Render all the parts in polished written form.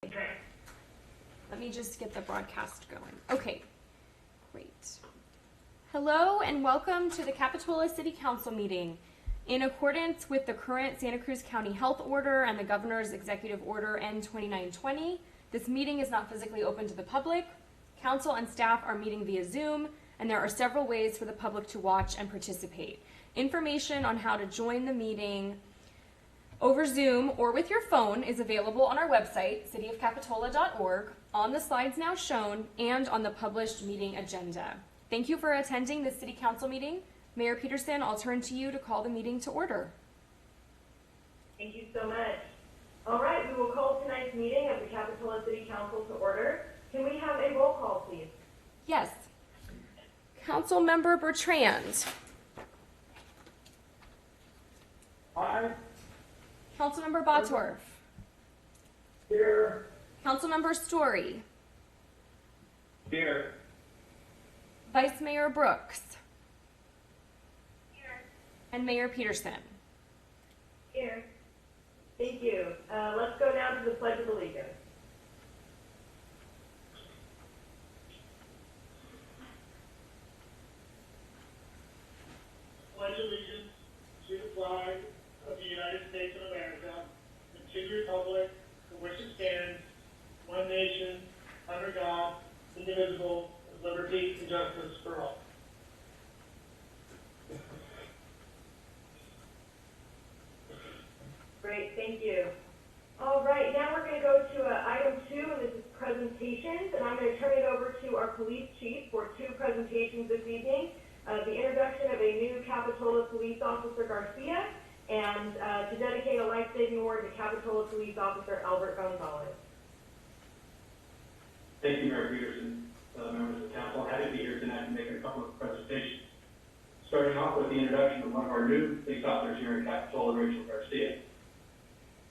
Let me just get the broadcast going. Okay, great. Hello and welcome to the Capitola City Council meeting. In accordance with the current Santa Cruz County Health Order and the Governor's Executive Order N-2920, this meeting is not physically open to the public. Council and staff are meeting via Zoom, and there are several ways for the public to watch and participate. Information on how to join the meeting over Zoom or with your phone is available on our website, cityofcapitola.org, on the slides now shown, and on the published meeting agenda. Thank you for attending this City Council meeting. Mayor Peterson, I'll turn to you to call the meeting to order. Thank you so much. All right, we will call tonight's meeting of the Capitola City Council to order. Can we have a roll call, please? Yes. Councilmember Bertrand. Aye. Councilmember Bottorff. Here. Councilmember Story. Here. Vice Mayor Brooks. Here. And Mayor Peterson. Here. Thank you. Let's go now to the Pledge of Allegiance. Pledge allegiance to the flag of the United States of America and to the republic for which it stands, one nation, under God, indivisible, with liberty and justice for all. Great, thank you. All right, now we're going to go to item 2, and this is presentations, and I'm going to turn it over to our police chief for 2 presentations this evening. The introduction of a new Capitola police officer, Garcia, and to dedicate a life-saving award to Capitola police officer, Albert Gonzalez. Thank you, Mayor Peterson, members of the council. Happy to be here tonight to make a couple of presentations. Starting off with the introduction of one of our new police officers here in Capitola, Rachel Garcia.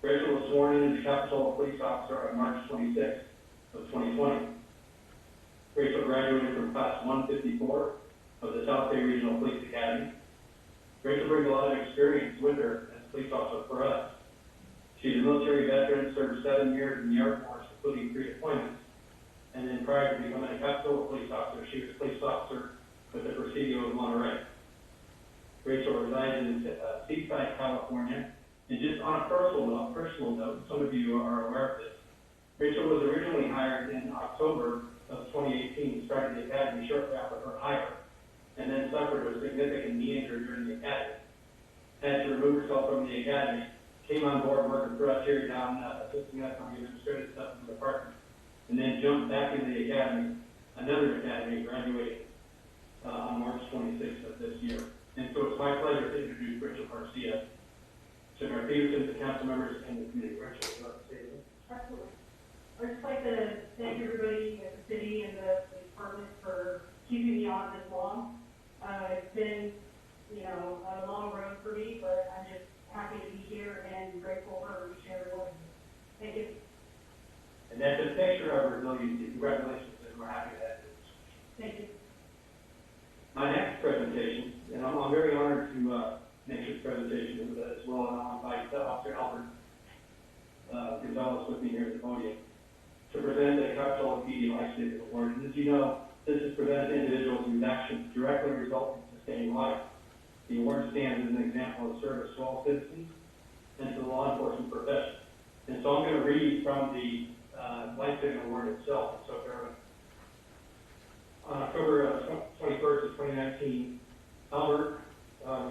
Rachel was sworn in as a Capitola police officer on March 26th of 2020. Rachel graduated from class 154 of the South Bay Regional Police Academy. Rachel brings a lot of experience with her as a police officer for us. She's a military veteran, served 7 years in the Air Force, including 3 deployments. And then prior to becoming a Capitola police officer, she was a police officer with the Presidio of Monterey. Rachel resides in Seaside, California. And just on a personal note, some of you are aware of this. Rachel was originally hired in October of 2018, started the academy shortly after her hire, and then suffered a significant knee injury during the academy. Had to remove herself from the academy, came on board working for us here down, assisting us on the administrative stuff in the department, and then jumped back into the academy, another academy, graduating on March 26th of this year. And so it's my pleasure to introduce Rachel Garcia to Mayor Peterson, the council members, and the community. Rachel, would you like to say anything? Absolutely. I'd just like to thank everybody at the city and the department for keeping me on this long. It's been, a long road for me, but I'm just happy to be here and grateful for each and every one of you. Thank you. And that's a picture of resiliency. Congratulations, and we're happy to have you. Thank you. My next presentation, and I'm very honored to make this presentation as well, and I'll invite Officer Albert Gonzalez with me here at the podium to present the Capitola PD Life-Saving Award. And as you know, this is presented to individuals whose actions directly result in sustaining life. The award stands as an example of service to all citizens and to the law enforcement profession. And so I'm going to read from the Life-Saving Award itself. So on October 21st of 2019, Albert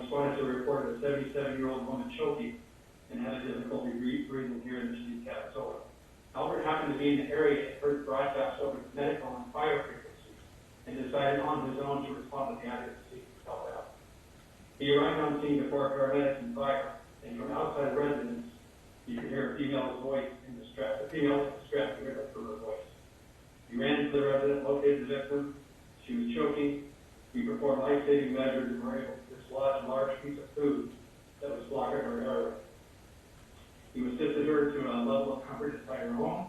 responded to a report of a 77-year-old woman choking and having difficulty breathing here in the city of Capitola. Albert happened to be in the area and heard broadcasts over the medical and fire frequencies and decided on his own to respond to the emergency to help out. He arrived on scene before paramedics and fire, and from outside residents, you could hear a female's voice in distress. A female in distress could hear her voice. He ran into the resident, located the victim. She was choking. We performed life-saving measures and were able to dislodge a large piece of food that was blocking her airway. He assisted her to a level of comfort inside her home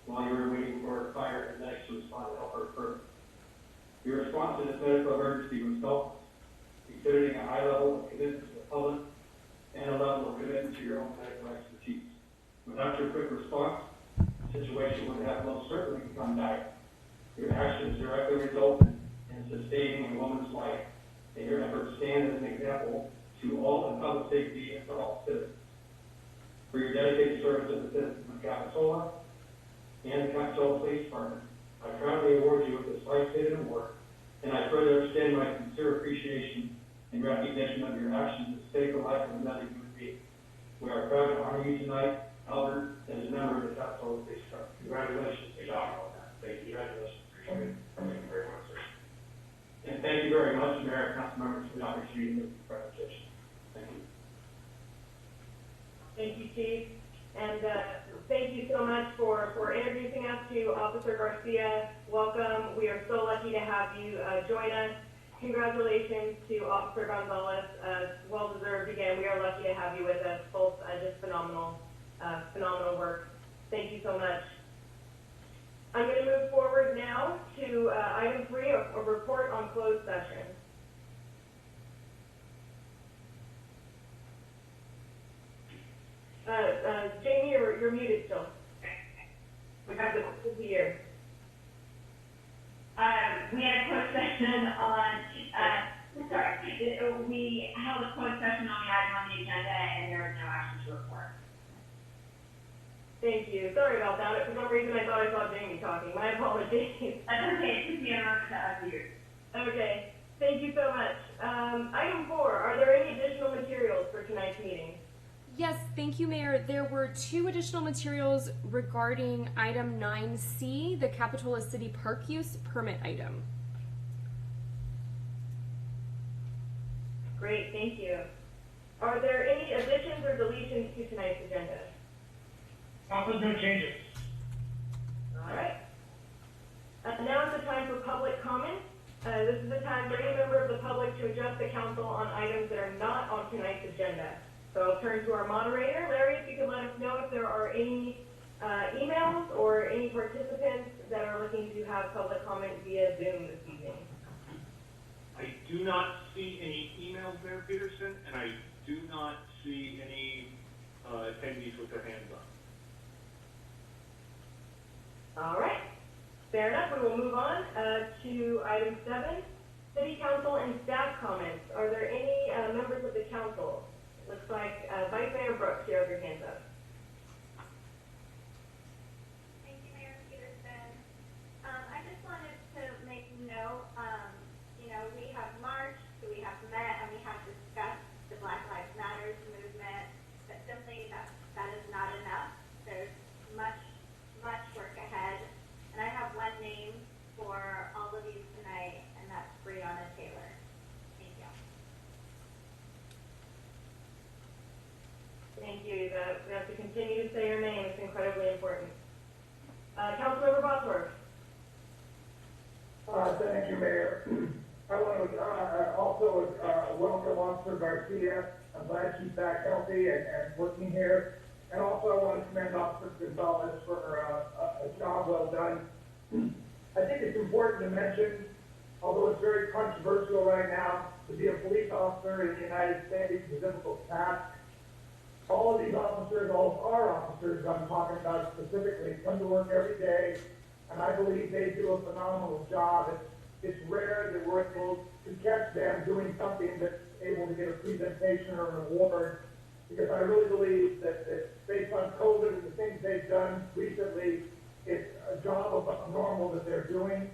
while you were waiting for fire and medics to respond to help her further. Your response to this medical emergency was selfless, exhibiting a high level of commitment to the public and a level of commitment to your own medical expertise. Without your quick response, situation would have most certainly become dire. Your actions directly result in sustaining a woman's life, and your efforts stand as an example to all in public safety and for all citizens. For your dedicated service to the citizens of Capitola and the Capitola Police Department, I proudly award you with this life-saving award, and I further extend my sincere appreciation in recognition of your actions to save the life of another human being. We are proud to honor you tonight, Albert, as a member of the Capitola Police Department. Congratulations, John. Thank you. Congratulations. Thank you very much, sir. And thank you very much, Mayor and council members, for the opportunity to make this presentation. Thank you. Thank you, Chief. And thank you so much for introducing us to Officer Garcia. Welcome. We are so lucky to have you join us. Congratulations to Officer Gonzalez. Well deserved. Again, we are lucky to have you with us. Both just phenomenal work. Thank you so much. I'm going to move forward now to item 3, a report on closed session. Jamie, you're muted still. We have the year. We had a closed session on, we held a closed session on the item on the agenda, and there was no action to report. Thank you. Sorry about that. For some reason, I thought I saw Jamie talking. My apologies. That's okay. It took me a moment to unmute. Okay. Thank you so much. Item 4, are there any additional materials for tonight's meeting? Yes, thank you, Mayor. There were 2 additional materials regarding item 9C, the Capitola City Park Use Permit item. Great, thank you. Are there any additions or deletions to tonight's agenda? Council, no changes. All right. Now is the time for public comment. This is the time for any member of the public to address the council on items that are not on tonight's agenda. So I'll turn to our moderator. Larry, if you could let us know if there are any emails or any participants that are looking to have public comment via Zoom this evening. I do not see any emails, Mayor Peterson, and I do not see any attendees with their hands up. All right. Fair enough. We will move on to item 7, City Council and staff comments. Are there any members of the council? Looks like Vice Mayor Brooks, you have your hands up. Thank you, Mayor Peterson. I just wanted to make note, we have marched, we have met, and we have discussed the Black Lives Matter movement, but simply that is not enough. There's much work ahead. And I have one name for all of you tonight, and that's Breonna Taylor. Thank you. Thank you. We have to continue to say your name. It's incredibly important. Councilmember Bosworth. Thank you, Mayor. I want to also welcome Officer Garcia. I'm glad she's back healthy and working here. And also I want to commend Officer Gonzalez for a job well done. I think it's important to mention, although it's very controversial right now, to be a police officer in the United States is a difficult task. All of these officers, all of our officers I'm talking about specifically, come to work every day, and I believe they do a phenomenal job. It's rare that we're able to catch them doing something that's able to get a presentation or an award, because I really believe that based on COVID and the things they've done recently, it's a job above normal that they're doing.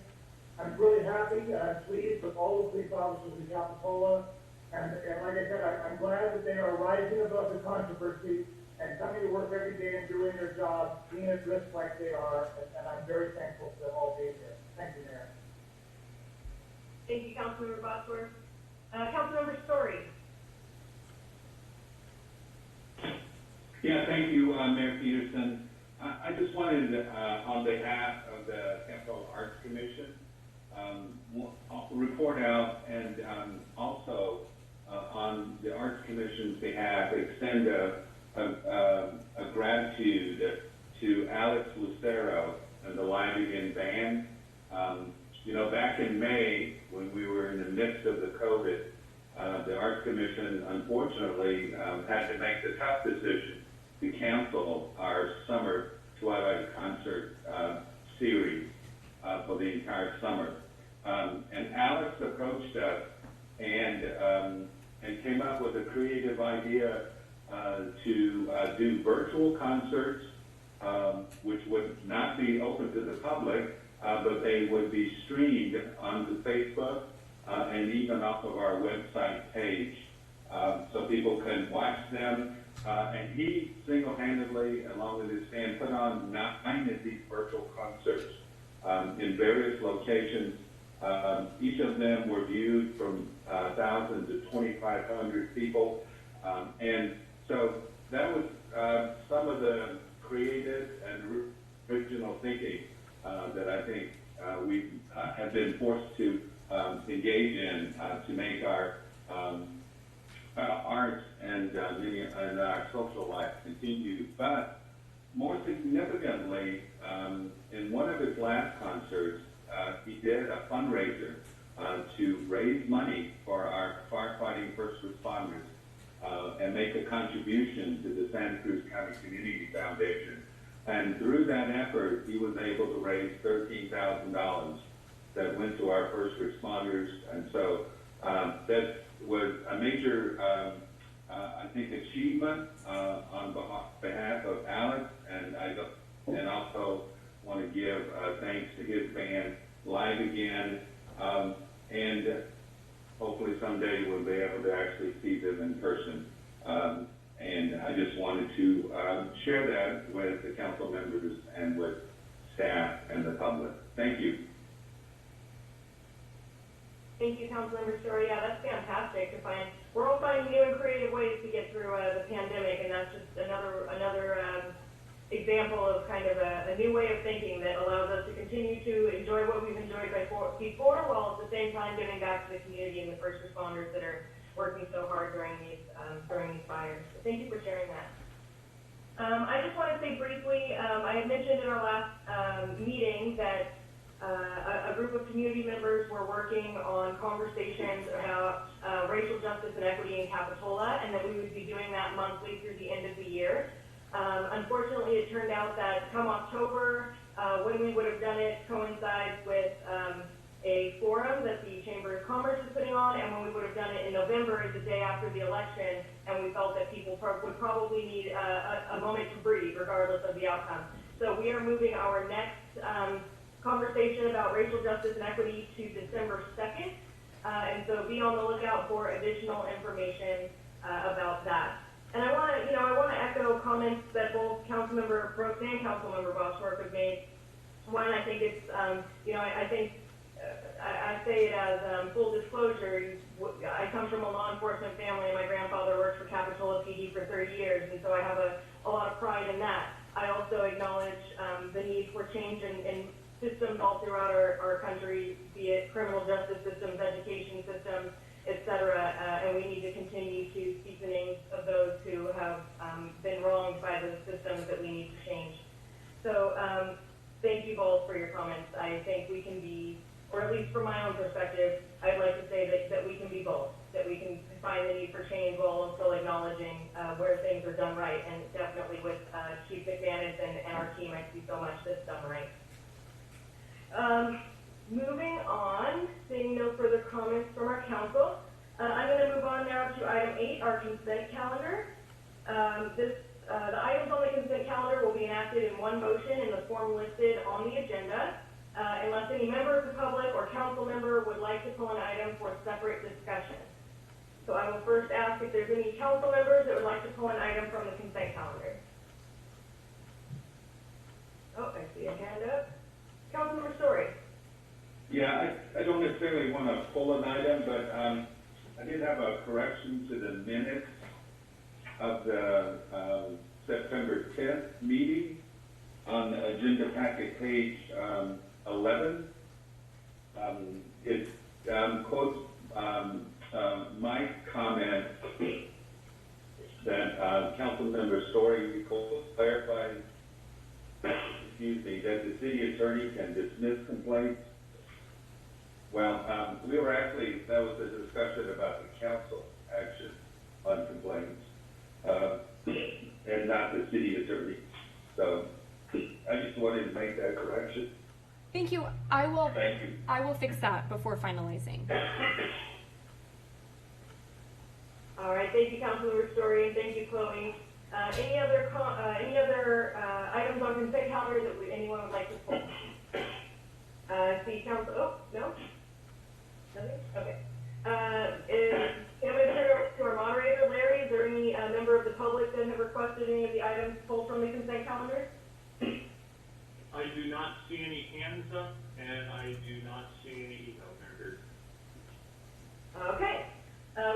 I'm really happy and I'm pleased with all the police officers in Capitola. And like I said, I'm glad that they are rising above the controversy and coming to work every day and doing their job, being at risk like they are. And I'm very thankful for them all being here. Thank you, Mayor. Thank you, Councilmember Bosworth. Councilmember Story. Yeah, thank you, Mayor Peterson. I just wanted, on behalf of the Capitola Arts Commission, report out and also on the Arts Commission's behalf extend a gratitude to Alex Lucero and the Live Again Band. Back in May, when we were in the midst of the COVID, the Arts Commission unfortunately had to make the tough decision to cancel our summer Twilight concert series for the entire summer. And Alex approached us and came up with a creative idea to do virtual concerts, which would not be open to the public, but they would be streamed onto Facebook and even off of our website page, so people can watch them. And he single-handedly, along with his band, put on 9 of these virtual concerts in various locations. Each of them were viewed from 1,000 to 2,500 people. And so that was some of the creative and original thinking that I think we have been forced to engage in to make our arts and our social life continue. But more significantly, in one of his last concerts, he did a fundraiser to raise money for our firefighting first responders and make a contribution to the Santa Cruz County Community Foundation. And through that effort, he was able to raise $13,000 that went to our first responders. And so that was a major, I think, achievement on behalf of Alex. And also want to give thanks to his band, Live Again, and hopefully someday we'll be able to actually see them in person. And I just wanted to share that with the council members and with staff and the public. Thank you. Thank you, Councilmember Story. Yeah, that's fantastic to find. We're all finding new and creative ways to get through the pandemic, and that's just another example of kind of a new way of thinking that allows us to continue to enjoy what we've enjoyed before, while at the same time giving back to the community and the first responders that are working so hard during these fires. So thank you for sharing that. I just want to say briefly, I had mentioned in our last meeting that a group of community members were working on conversations about racial justice and equity in Capitola, and that we would be doing that monthly through the end of the year. Unfortunately, it turned out that come October, when we would have done it coincides with a forum that the Chamber of Commerce is putting on, and when we would have done it in November is the day after the election, and we felt that people would probably need a moment to breathe regardless of the outcome. So we are moving our next conversation about racial justice and equity to December 2nd, and so be on the lookout for additional information about that. And I want to echo comments that both Councilmember Brooks and Councilmember Bosworth have made. One, I think it's, I say it as full disclosure. I come from a law enforcement family, and my grandfather worked for Capitola PD for 30 years, and so I have a lot of pride in that. I also acknowledge the need for change in systems all throughout our country, be it criminal justice systems, education systems, et cetera, and we need to continue to speak the names of those who have been wronged by the systems that we need to change. So thank you both for your comments. I think we can be, or at least from my own perspective, I'd like to say that we can be both, that we can find the need for change while still acknowledging where things are done right, and definitely with Chief McManus and our team, I see so much that's done right. Moving on, seeing no further comments from our council, I'm going to move on now to item 8, our consent calendar. The items on the consent calendar will be enacted in one motion in the form listed on the agenda, unless any member of the public or council member would like to pull an item for separate discussion. So I will first ask if there's any council members that would like to pull an item from the consent calendar. Oh, I see a hand up. Councilmember Story. Yeah, I don't necessarily want to pull an item, but I did have a correction to the minutes of the September 10th meeting on the agenda packet page 11. It quotes my comment that Councilmember Story clarified, excuse me, that the city attorney can dismiss complaints. Well, we were actually, that was a discussion about the council action on complaints, and not the city attorney. So I just wanted to make that correction. Thank you. Thank you. I will fix that before finalizing. All right, thank you, Councilmember Story, and thank you, Chloe. Any other items on consent calendar that anyone would like to pull? See council, oh, no? Nothing? Okay. I'm going to turn it over to our moderator, Larry. Is there any member of the public that have requested any of the items pulled from the consent calendar? I do not see any hands up, and I do not see any email vendors. Okay.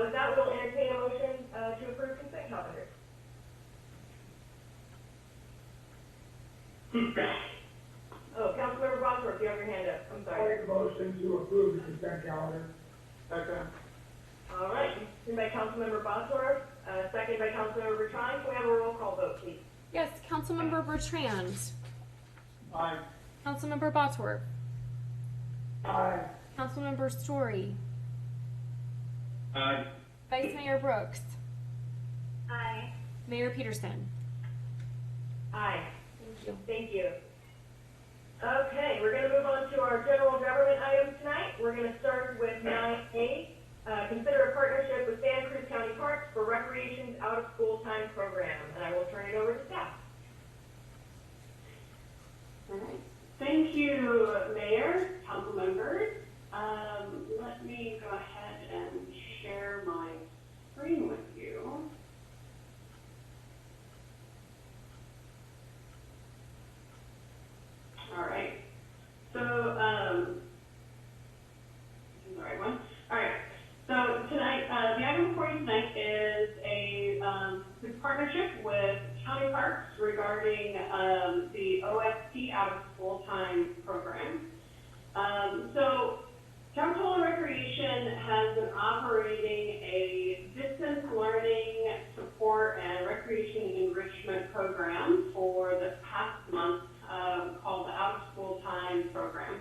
With that, we'll entertain a motion to approve consent calendar. Oh, Councilmember Bosworth, you have your hand up. I'm I sorry. make a motion to approve the consent calendar. Second. All right. Motion by Councilmember Bosworth, second by Councilmember Bertrand. Can we have a roll call vote, please? Yes, Councilmember Bertrand. Aye. Councilmember Bosworth. Aye. Councilmember Story. Aye. Vice Mayor Brooks. Aye. Mayor Peterson. Aye. Thank you. Thank you. Okay, we're going to move on to our general government items tonight. We're going to start with 9A. Consider a partnership with Santa Cruz County Parks for Recreation's out-of-school time program. And I will turn it over to staff. All right. Thank you, Mayor, council members. Let me go ahead and share my screen with you. All right. So, this is the right one. All right. So tonight, the item before you tonight is a partnership with county parks regarding the OST out of school time program. So Capitola Recreation has been operating a distance learning support and recreation enrichment program for this past month called the Out of School Time Program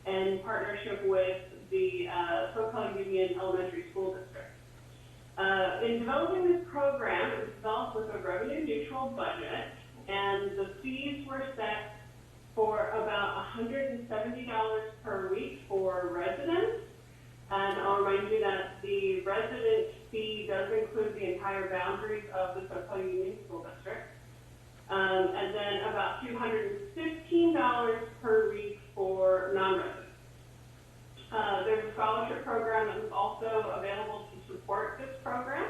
in partnership with the SoCal Union Elementary School District. In developing this program, it was developed with a revenue-neutral budget, and the fees were set for about $170 per week for residents. And I'll remind you that the resident fee does include the entire boundaries of the SoCal Union School District. And then about $215 per week for non-residents. There's a scholarship program that is also available to support this program.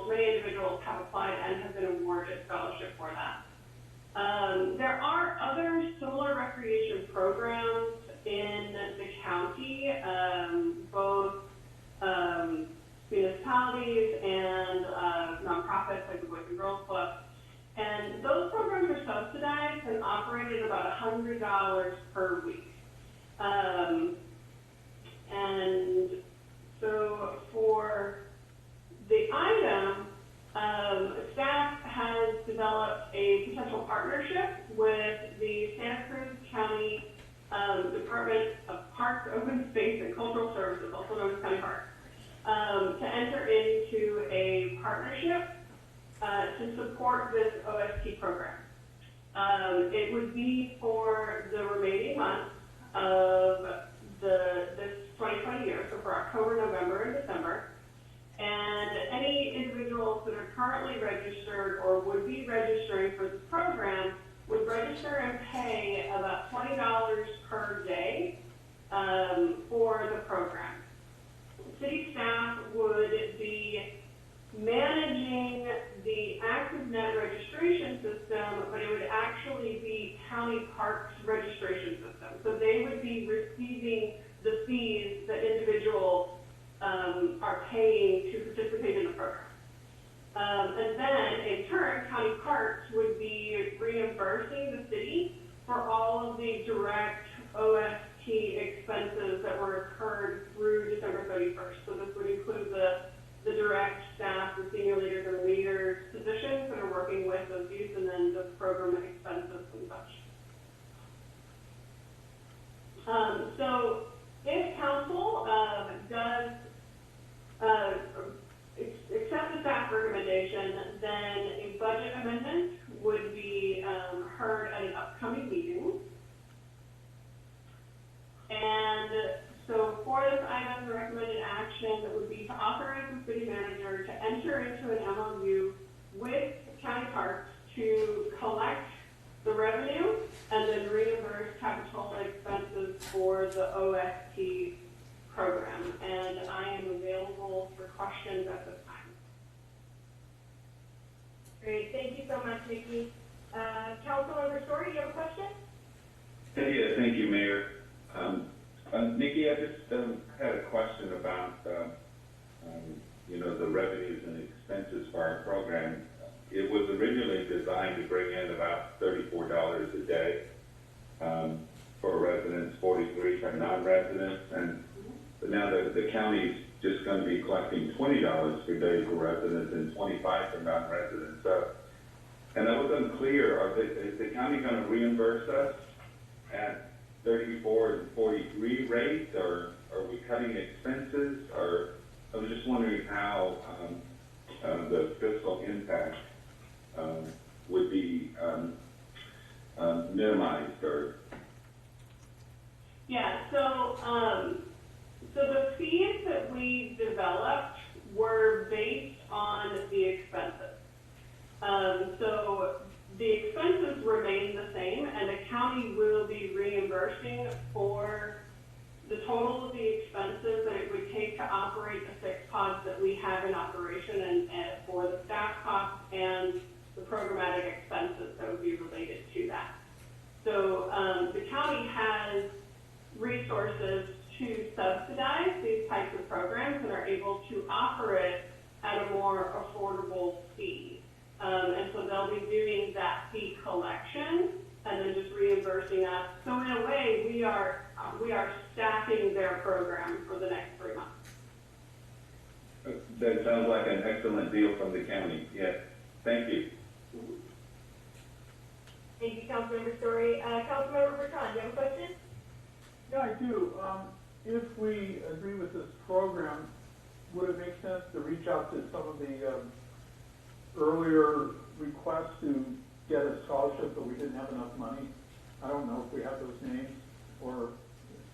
Many individuals have applied and have been awarded scholarship for that. There are other similar recreation programs in the county, both municipalities and nonprofits like the Boys and Girls Club. And those programs are subsidized and operated about $100 per week. And so for the item, staff has developed a potential partnership with the Santa Cruz County Department of Parks, Open Space, and Cultural Services, also known as County Parks, to enter into a partnership to support this OST program. It would be for the remaining months of this 2020 year, so for October, November, and December. And any individuals that are currently registered or would be registering for this program would register and pay about $20 per day for the program. City staff would be managing the ActiveNet registration system, but it would actually be County Parks registration system. So they would be receiving the fees that individuals are paying to participate in the program. And then, in turn, County Parks would be reimbursing the city for all of the direct OST expenses that were incurred through December 31st. So this would include the direct staff, the senior leaders and leaders positions that are working with those youth, and then the program expenses and such. So if council does accept the staff recommendation, then a budget amendment the OST program, and I am available for questions at this time. Great, thank you so much, Nikki. Councilmember Story, you have a question? Yeah, thank you, Mayor. Nikki, I just had a question about, the revenues and expenses for our program. It was originally designed to bring in about $34 a day for residents, 43 for non-residents, but now the county's just going to be collecting $20 per day for residents and 25 for non-residents. And I was unclear, is the county going to reimburse us at 34 and 43 rates, or are we cutting expenses? Or I was just wondering how the fiscal impact would be minimized, or? Yeah, so the fees that we developed were based on the expenses. So the expenses remain the same, and the county will be reimbursing for the total of the expenses that it would take to operate the 6 pods that we have in operation, and for the staff costs and the programmatic expenses that would be related to that. So the county has resources to subsidize these types of programs and are able to offer it at a more affordable fee. And so they'll be doing that fee collection and then just reimbursing us. So in a way, we are staffing their program for the next 3 months. That sounds like an excellent deal from the county. Yes, thank you. Thank you, Councilmember Story. Councilmember Bertrand, do you have a question? Yeah, I do. If we agree with this program, would it make sense to reach out to some of the earlier requests to get a scholarship but we didn't have enough money? I don't know if we have those names or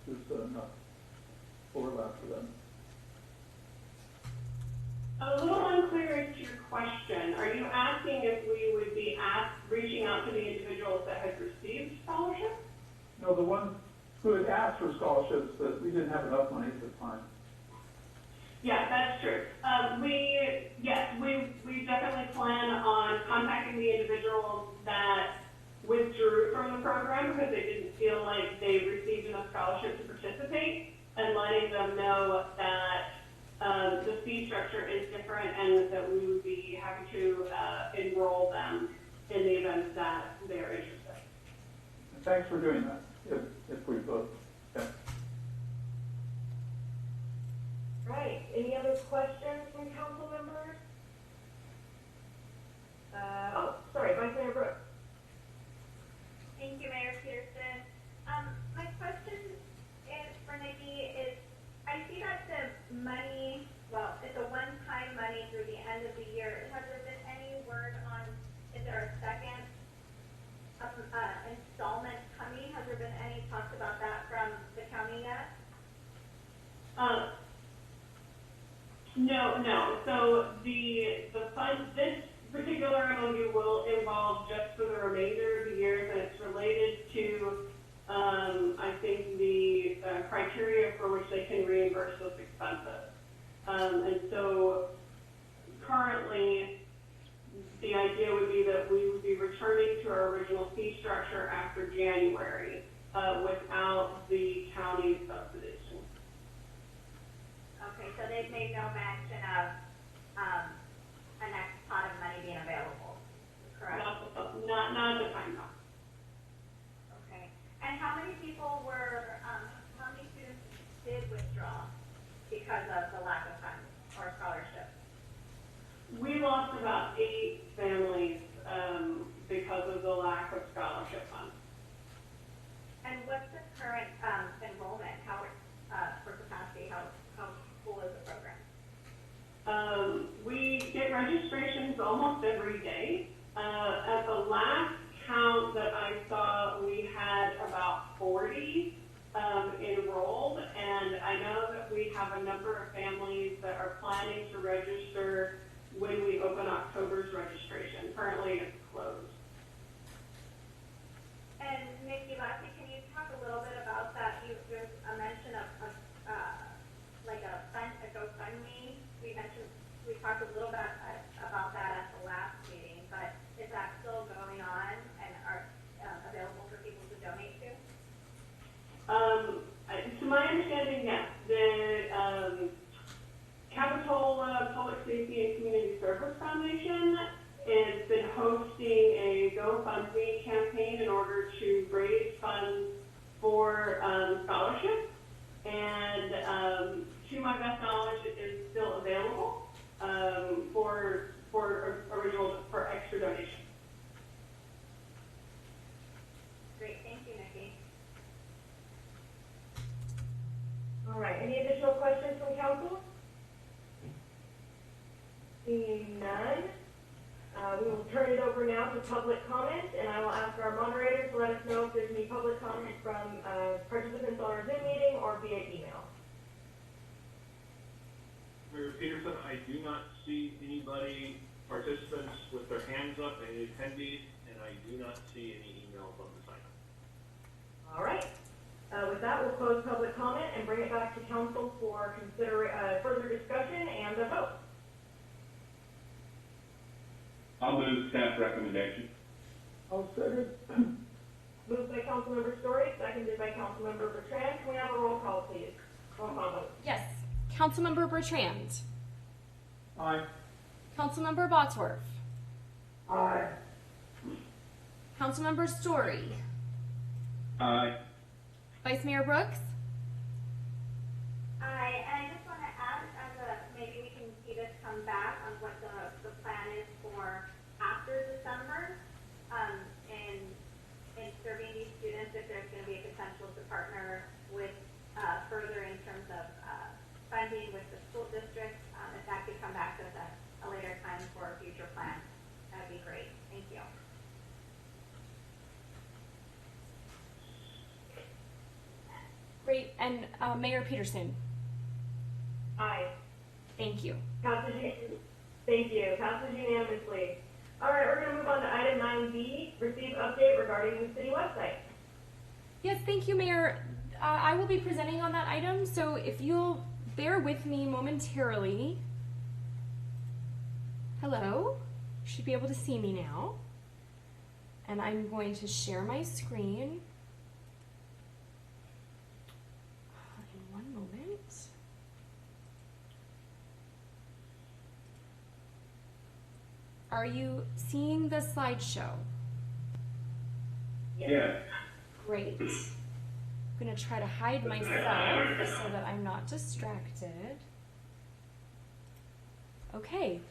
if there's enough overlap for them. A little unclear as to your question. Are you asking if we would be reaching out to the individuals that had received scholarships? No, the ones who had asked for scholarships, but we didn't have enough money at the time. Yeah, that's true. We definitely plan on contacting the individuals that withdrew from the program because they didn't feel like they received enough scholarship to participate, and letting them know that the fee structure is different and that we would be happy to enroll them in the event that they are interested. Thanks for doing that, if we vote. Yeah. Right. Any other questions from council members? Sorry, Vice Mayor Brooks. Thank you, Mayor Peterson. My question is for Nikki is, I see that the money, well, it's a one-time money through the end of the year. Has there been any word on, is there a second installment coming? Has there been any talks about that from the county yet? No. So the fund, this particular MOU will involve just for the remainder of the year, and it's related to, I think, the criteria for which they can reimburse those expenses. And so currently, the idea would be that we would be returning to our original fee structure after January without the county subsidization. Okay, so they've made no mention of a next pot of money being available, correct? Not at the time, no. Okay. And how many people how many students did withdraw because of the lack of funds or scholarship? We lost about 8 families because of the lack of scholarship funds. And what's the current enrollment? How for capacity? How full is the program? We get registrations almost every day. At the last count that I saw, we had about 40 enrolled, and I know that we have a number of families that are planning to register when we open October's registration. Currently, it's closed. And Nikki, lastly, can you talk a little bit about that? There's a To my understanding, yes. The Capitola Public Safety and Community Service Foundation has been hosting a GoFundMe campaign in order to raise funds for scholarships. And to my best knowledge, it is still available for extra donations. Great, thank you, Nikki. All right, any additional questions from council? Seeing none, we will turn it over now to public comment, and I will ask our moderator to let us know if there's any public comment from participants on our Zoom meeting or via email. Mayor Peterson, I do not see anybody, participants with their hands up, any attendees, and I do not see any emails on the sign up. All right. With that, we'll close public comment and bring it back to council for further discussion and a vote. I'll move staff recommendation. I'll second. Moved by Councilmember Story, seconded by Councilmember Bertrand. Can we have a roll call, please? Roll call vote. Yes. Councilmember Bertrand. Aye. Councilmember Bottorff. Aye. Councilmember Story. Aye. Vice Mayor Brooks. And I just want to add, maybe we can see this come back on what the plan is for after December, in serving these students, if there's going to be a potential to partner with further in terms of funding with the school district, if that could come back to us at a later time for a future plan, that would be great. Thank you. Great. And Mayor Peterson. Aye. Thank you. Thank you. Passes unanimously. All right, we're going to move on to item 9B, receive update regarding the city website. Yes, thank you, Mayor. I will be presenting on that item, so if you'll bear with me momentarily. Hello? You should be able to see me now. And I'm going to share my screen. In one moment. Are you seeing the slideshow? Yes. Great. I'm going to try to hide myself so that I'm not distracted. Okay.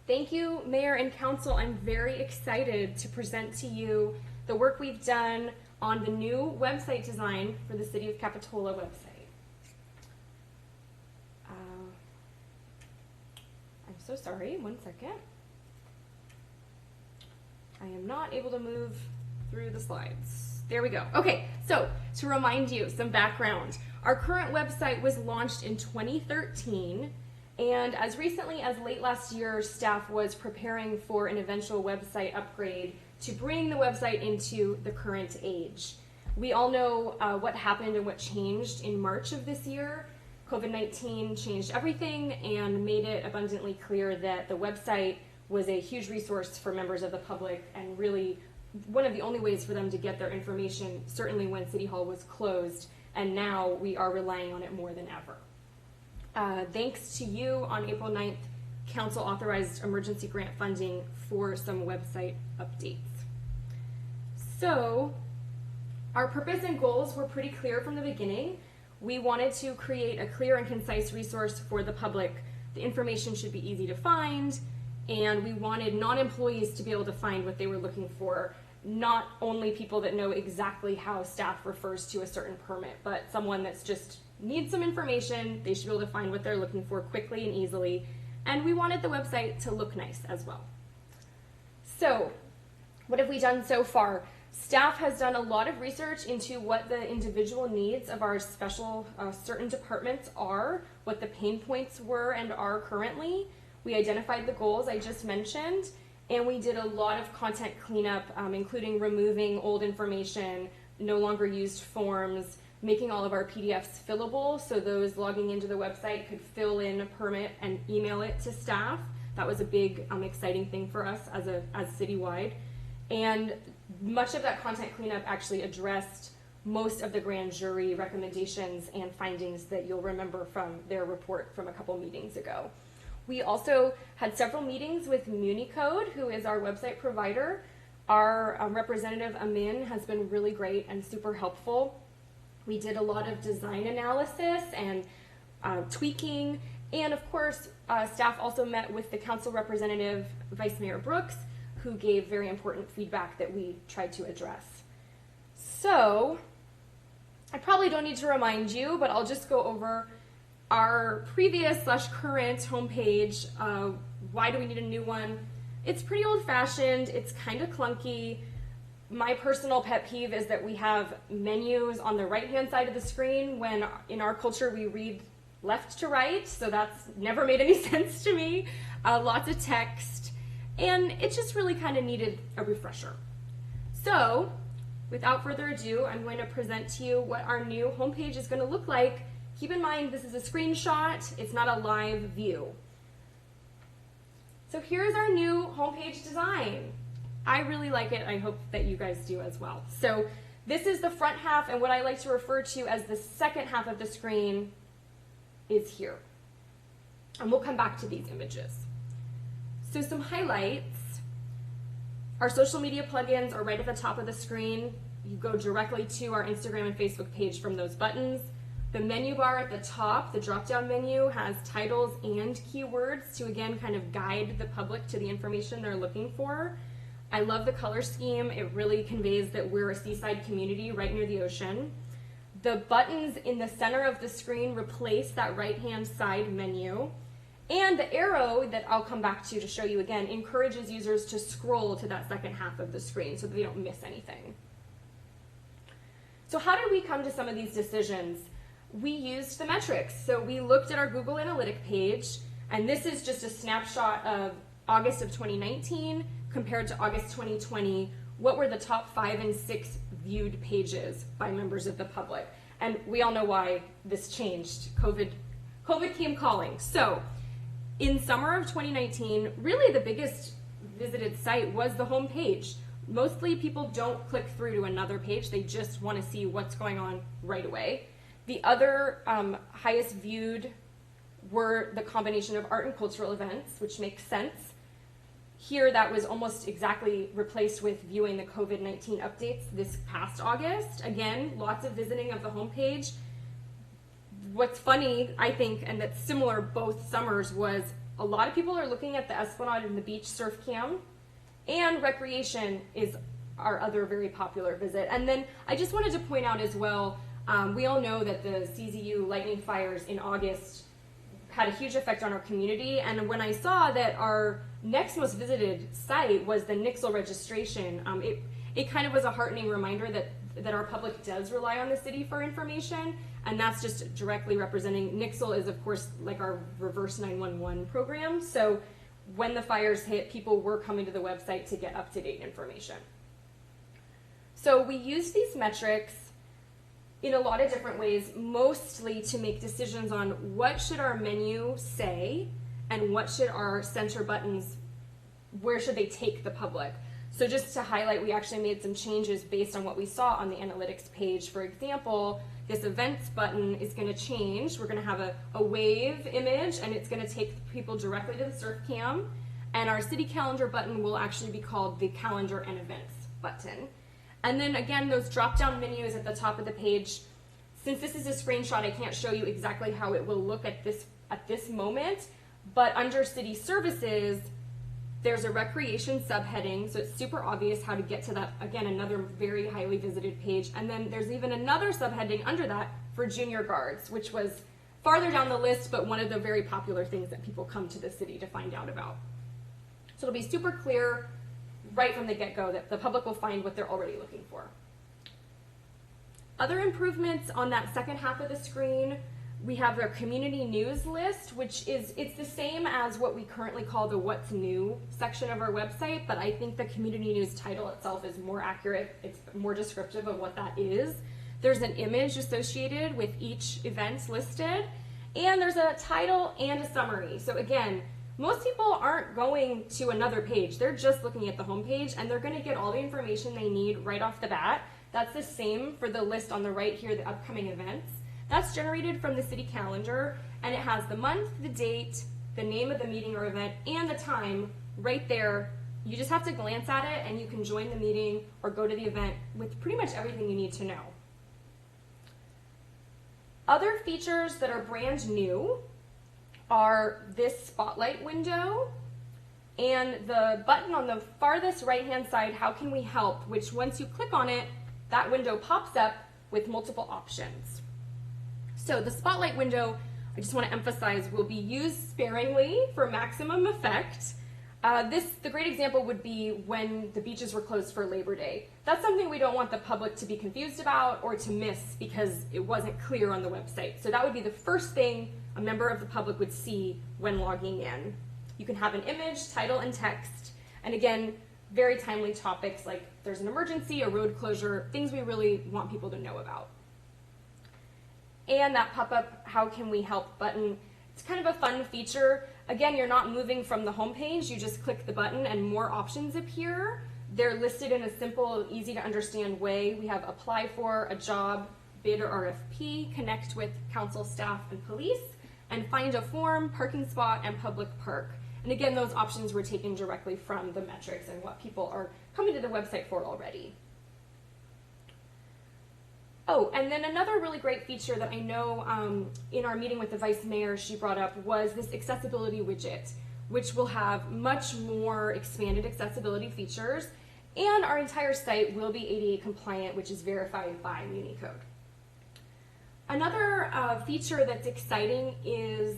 Thank you, Mayor and Council. I'm very excited to present to you the work we've done on the new website design for the City of Capitola website. I'm so sorry, one second. I am not able to move through the slides. There we go. Okay, so to remind you some background, our current website was launched in 2013, and as recently as late last year, staff was preparing for an eventual website upgrade to bring the website into the current age. We all know what happened and what changed in March of this year. COVID-19 changed everything and made it abundantly clear that the website was a huge resource for members of the public and really one of the only ways for them to get their information, certainly when City Hall was closed, and now we are relying on it more than ever. Thanks to you, on April 9th, Council authorized emergency grant funding for some website updates. So, our purpose and goals were pretty clear from the beginning. We wanted to create a clear and concise resource for the public. The information should be easy to find, and we wanted non-employees to be able to find what they were looking for, not only people that know exactly how staff refers to a certain permit, but someone that's just needs some information. They should be able to find what they're looking for quickly and easily, and we wanted the website to look nice as well. So, what have we done so far? Staff has done a lot of research into what the individual needs of our special certain departments are, what the pain points were and are currently. We identified the goals I just mentioned, and we did a lot of content cleanup, including removing old information, no longer used forms, making all of our PDFs fillable so those logging into the website could fill in a permit and email it to staff. That was a big, exciting thing for us as citywide. And much of that content cleanup actually addressed most of the grand jury recommendations and findings that you'll remember from their report from a couple meetings ago. We also had several meetings with MuniCode, who is our website provider. Our representative Amin has been really great and super helpful. We did a lot of design analysis and tweaking, and of course, staff also met with the council representative, Vice Mayor Brooks, who gave very important feedback that we tried to address. So, I probably don't need to remind you, but I'll just go over our previous/current homepage. Why do we need a new one? It's pretty old-fashioned, it's kind of clunky. My personal pet peeve is that we have menus on the right-hand side of the screen when in our culture we read left to right, so that's never made any sense to me. Lots of text, and it just really kind of needed a refresher. So, without further ado, I'm going to present to you what our new homepage is going to look like. Keep in mind, this is a screenshot, it's not a live view. So here's our new homepage design. I really like it. I hope that you guys do as well. So this is the front half, and what I like to refer to as the second half of the screen is here. And we'll come back to these images. So some highlights. Our social media plugins are right at the top of the screen. You go directly to our Instagram and Facebook page from those buttons. The menu bar at the top, the drop-down menu, has titles and keywords to again kind of guide the public to the information they're looking for. I love the color scheme. It really conveys that we're a seaside community right near the ocean. The buttons in the center of the screen replace that right-hand side menu. And the arrow that I'll come back to show you again encourages users to scroll to that second half of the screen so that they don't miss anything. So how did we come to some of these decisions? We used the metrics. So we looked at our Google Analytics page, and this is just a snapshot of August of 2019 compared to August 2020. What were the top 5 and 6 viewed pages by members of the public? And we all know why this changed. COVID came calling. So in summer of 2019, really the biggest visited site was the home page. Mostly people don't click through to another page. They just want to see what's going on right away. The other highest viewed were the combination of art and cultural events, which makes sense. Here, that was almost exactly replaced with viewing the COVID-19 updates this past August. Again, lots of visiting of the homepage. What's funny, I think, and that's similar both summers, was a lot of people are looking at the Esplanade and the beach surf cam, and recreation is our other very popular visit. And then I just wanted to point out as well, we all know that the CZU lightning fires in August had a huge effect on our community, and when I saw that our next most visited site was the Nixel Registration, it kind of was a heartening reminder that our public does rely on the city for information, and that's just directly representing. Nixel is, of course, like our reverse 911 program, so when the fires hit, people were coming to the website to get up-to-date information. So we used these metrics in a lot of different ways, mostly to make decisions on what should our menu say and what should our center buttons, where should they take the public. So just to highlight, we actually made some changes based on what we saw on the analytics page. For example, this events button is going to change. We're going to have a wave image, and it's going to take people directly to the surf cam. And our city calendar button will actually be called the calendar and events button. And then again, those drop-down menus at the top of the page, since this is a screenshot, I can't show you exactly how it will look at this moment, but under city services, there's a recreation subheading, so it's super obvious how to get to that, again, another very highly visited page. And then there's even another subheading under that for junior guards, which was farther down the list, but one of the very popular things that people come to the city to find out about. So it'll be super clear right from the get-go that the public will find what they're already looking for. Other improvements on that second half of the screen, we have our community news list, which it's the same as what we currently call the What's New section of our website, but I think the community news title itself is more accurate. It's more descriptive of what that is. There's an image associated with each event listed, and there's a title and a summary. So again, most people aren't going to another page. They're just looking at the home page, and they're going to get all the information they need right off the bat. That's the same for the list on the right here, the upcoming events. That's generated from the city calendar, and it has the month, the date, the name of the meeting or event, and the time right there. You just have to glance at it and you can join the meeting or go to the event with pretty much everything you need to know. Other features that are brand new are this spotlight window and the button on the farthest right-hand side, how can we help, which once you click on it, that window pops up with multiple options. So the spotlight window, I just want to emphasize, will be used sparingly for maximum effect. The great example would be when the beaches were closed for Labor Day. That's something we don't want the public to be confused about or to miss because it wasn't clear on the website. So that would be the first thing a member of the public would see when logging in. You can have an image, title, and text. And again, very timely topics like there's an emergency, a road closure, things we really want people to know about. And that pop-up how can we help button, it's kind of a fun feature. Again, you're not moving from the home page, you just click the button and more options appear. They're listed in a simple, easy to understand way. We have apply for a job, bid or RFP, connect with council staff and police, and find a form, parking spot, and public park. And again, those options were taken directly from the metrics and what people are coming to the website for already. Oh, and then another really great feature that I know in our meeting with the vice mayor she brought up was this accessibility widget, which will have much more expanded accessibility features, and our entire site will be ADA compliant, which is verified by Unicode. Another feature that's exciting is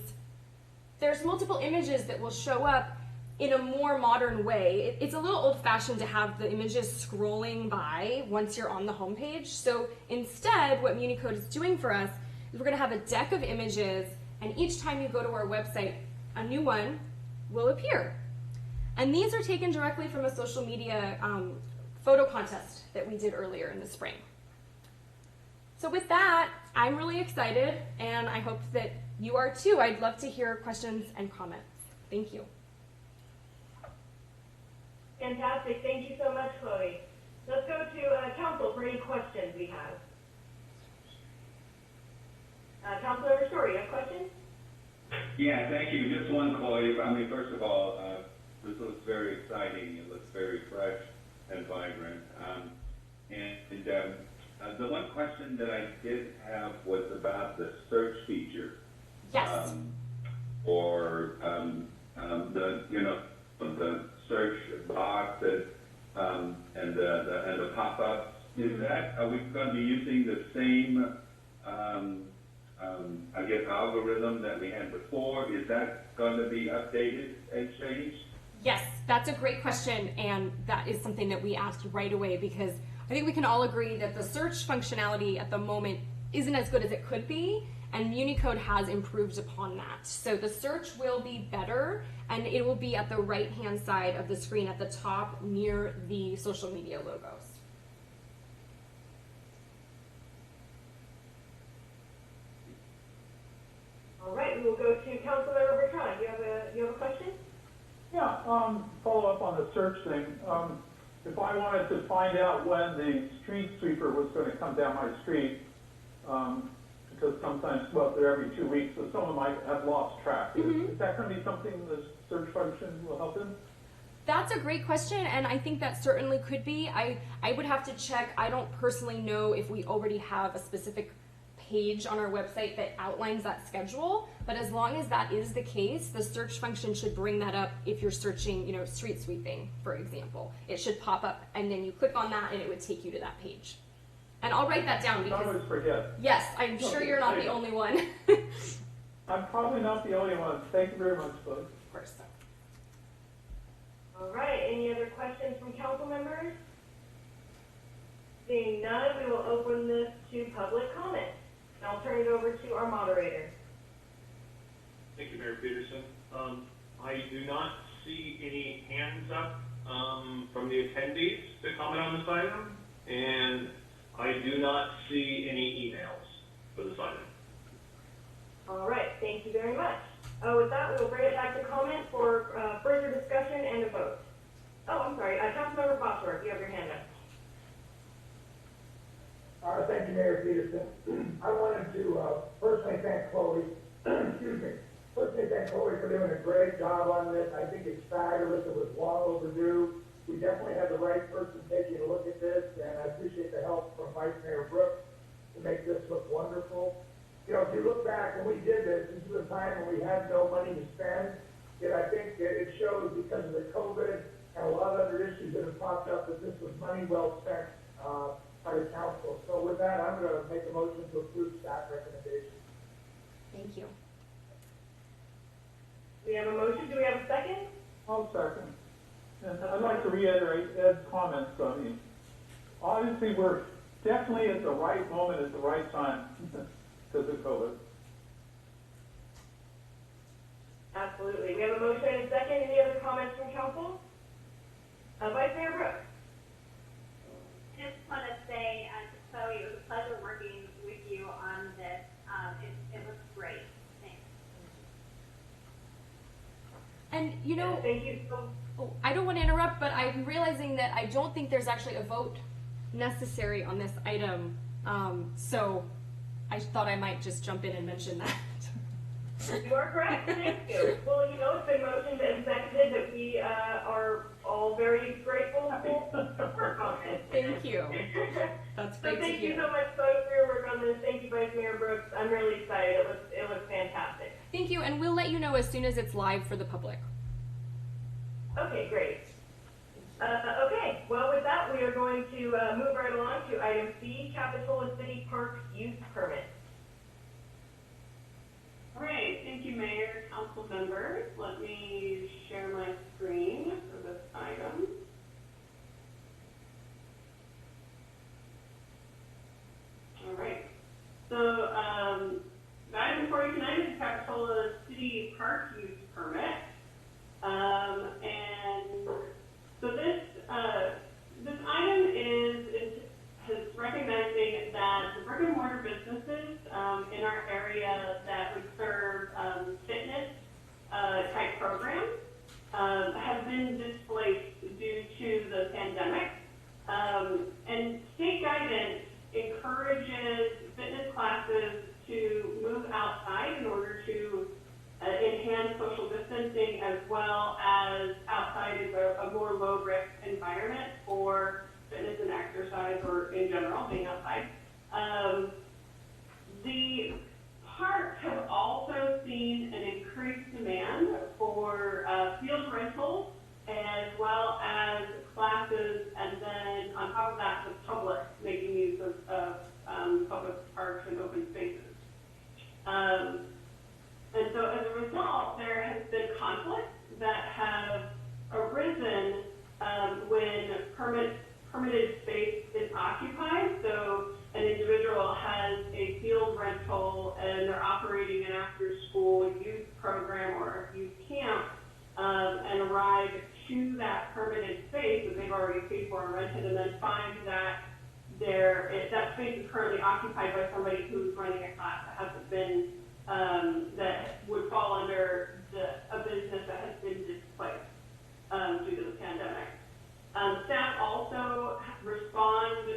there's multiple images that will show up in a more modern way. It's a little old-fashioned to have the images scrolling by once you're on the homepage. So instead, what Unicode is doing for us is we're going to have a deck of images, and each time you go to our website, a new one will appear. And these are taken directly from a social media photo contest that we did earlier in the spring. So with that, I'm really excited, and I hope that you are too. I'd love to hear questions and comments. Thank you. Fantastic. Thank you so much, Chloe. Let's go to council for any questions we have. Councilmember Story, you have questions? Yeah, thank you. Just one, Chloe. I mean, first of all, this looks very exciting. It looks very fresh and vibrant. The one question that I did have was about the search feature. Yes. Or the search box and the pop-ups. Is that, are we going to be using the same I guess algorithm that we had before? Is that going to be updated and changed? Yes, that's a great question, and that is something that we asked right away because I think we can all agree that the search functionality at the moment isn't as good as it could be, and Unicode has improved upon that. So the search will be better, and it will be at the right-hand side of the screen at the top near the social media logos. All right, we will go to Councilmember Bertrand. You have a question? Yeah, follow up on the search thing. If I wanted to find out when the street sweeper was going to come down my street, because sometimes, well, they're every 2 weeks, so someone might have lost track. Is that going to be something the search function will help in? That's a great question, and I think that certainly could be. I would have to check. I don't personally know if we already have a specific page on our website that outlines that schedule, but as long as that is the case, the search function should bring that up if you're searching, street sweeping, for example. It should pop up, and then you click on that, and it would take you to that page. And I'll write that down because, I always forget. Yes, I'm sure you're not the only one. I'm probably not the only one. Thank you very much, Chloe. Of course. All right, any other questions from council members? Seeing none, we will open this to public comment. And I'll turn it over to our moderator. Thank you, Mayor Peterson. I do not see any hands up from the attendees to comment on this item, and I do not see any emails for this item. All right, thank you very much. With that, we will bring it back to comment for further discussion and a vote. Oh, I'm sorry, Councilmember Bosworth, you have your hand up. Thank you, Mayor Peterson. I wanted to personally thank Chloe, excuse me, personally thank Chloe for doing a great job on this. I think it's fabulous. It was long overdue. We definitely had the right person taking a look at this, and I appreciate the help from Vice Mayor Brooks to make this look wonderful. You know, if you look back when we did this was a time when we had no money to spend. Yet I think that it shows because of the COVID and a lot of other issues that have popped up that this was money well spent by the council. So with that, I'm going to make a motion to approve staff recommendation. Thank you. We have a motion. Do we have a second? I'll second. And I'd like to reiterate Ed's comments. I mean, obviously, we're definitely at the right moment at the right time because of COVID. Absolutely. We have a motion and a second. Any other comments from council? Vice Mayor Brooks. I just want to say to Chloe, it was a pleasure working with you on this. It was great. Thanks. And you know, Thank you so oh, I don't want to interrupt, but I'm realizing that I don't think there's actually a vote necessary on this item. So I thought I might just jump in and mention that. You are correct. Thank you. Well, you know, it's been motioned and seconded that we are all very grateful for comment. Thank you. That's So great to thank you hear. so much, Chloe, for your work on this. Thank you, Vice Mayor Brooks. I'm really excited. It was fantastic. Thank you, and we'll let you know as soon as it's live for the public. Okay, great. Okay, well, with that, we are going to move right along to item C, Capitola City Park Use Permit. All right, thank you, Mayor, council members. Let me share my screen for this item. All right, so the item before you tonight is Capitola City Park Use Permit. And so this item is recommending that the brick and mortar businesses in our area that would serve fitness type programs have been displaced due to the pandemic. And state guidance encourages fitness classes to move outside in order to enhance social distancing, as well as outside is a more low-risk environment for fitness and exercise, or in general, being outside. The parks have also seen an increased demand for field rentals, as well as classes, and then on top of that, the public making use of public parks and open spaces. And so as a result, there has been conflicts that have arisen when permitted space is occupied. So an individual has a field rental and they're operating an after-school youth program or a youth camp, and arrive to that permitted space that they've already paid for and rented, and then find that that space is currently occupied by somebody who's running a class that hasn't been, that would fall under a business that has been displaced due to the pandemic. Staff also respond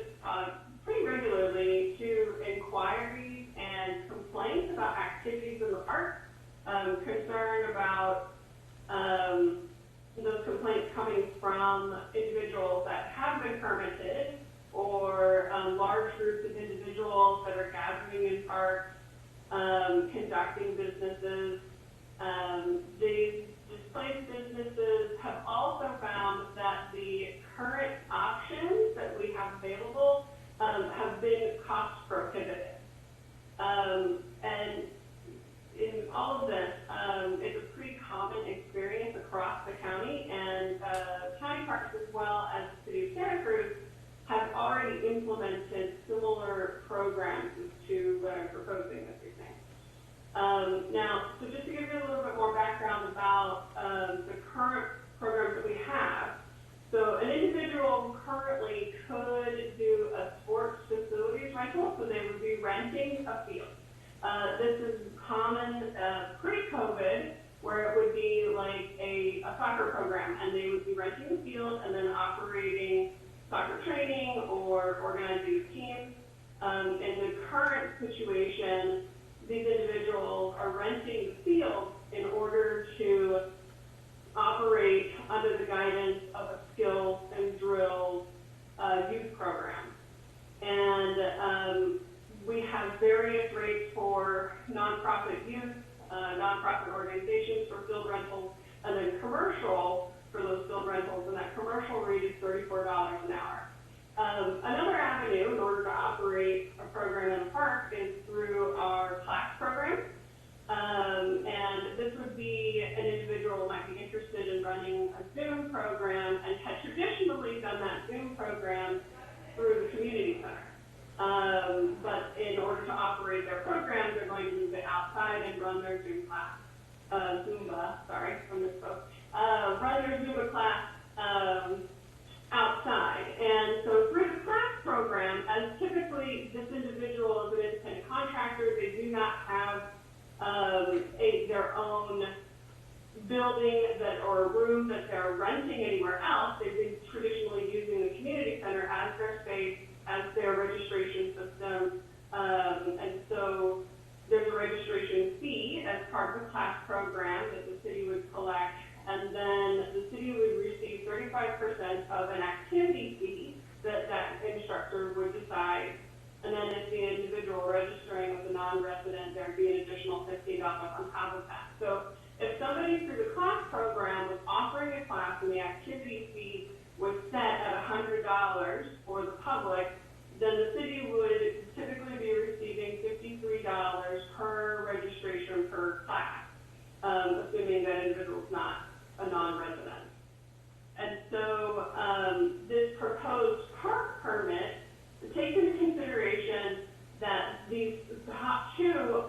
pretty regularly to inquiries and complaints about activities in the park, concern about those complaints coming from individuals that have been permitted, or large groups of individuals that are gathering in parks, conducting businesses. These displaced businesses have also found that the current options that we have available have been cost prohibitive. And in all of this, it's a pretty common experience across the county, and county parks, as well as the city of Santa Cruz, have already implemented similar programs to what I'm proposing this evening. Now, so just to give you a little bit more background about the current programs that we have. So an individual currently could do a sports facilities rental, so they would be renting a field. This is common pre-COVID, where it would be like a soccer program, and they would be renting the field and then operating soccer training or organizing teams. In the current situation, these individuals are renting the field in order to operate under the guidance of a skills and drills youth program. And we have various rates for nonprofit youth, nonprofit organizations for field rentals, and then commercial for those field rentals, and that commercial rate is $34 an hour. Another avenue in order to operate a program in a park is through our class program. And this would be an individual who might be interested in running a Zoom program and had traditionally done that Zoom program through the community center. But in order to operate their program, they're going to move it outside and run their Zoom class, run their Zumba class outside. And so through the class program, as typically this individual is an independent contractor, they do not have their own building or a room that they're renting anywhere else. They've been traditionally using the community center as their space, as their registration system, and so there's a registration fee as part of the class program that the city would collect, and then the city would receive 35% of an activity fee that instructor would decide, and then if the individual registering with a non-resident, there'd be an additional $50 on top of that. So if somebody through the class program was offering a class and the activity fee was set at $100 for the public, then the city would typically be receiving $53 per registration per class, assuming that individual is not a non-resident. And so this proposed park permit takes into consideration that these top two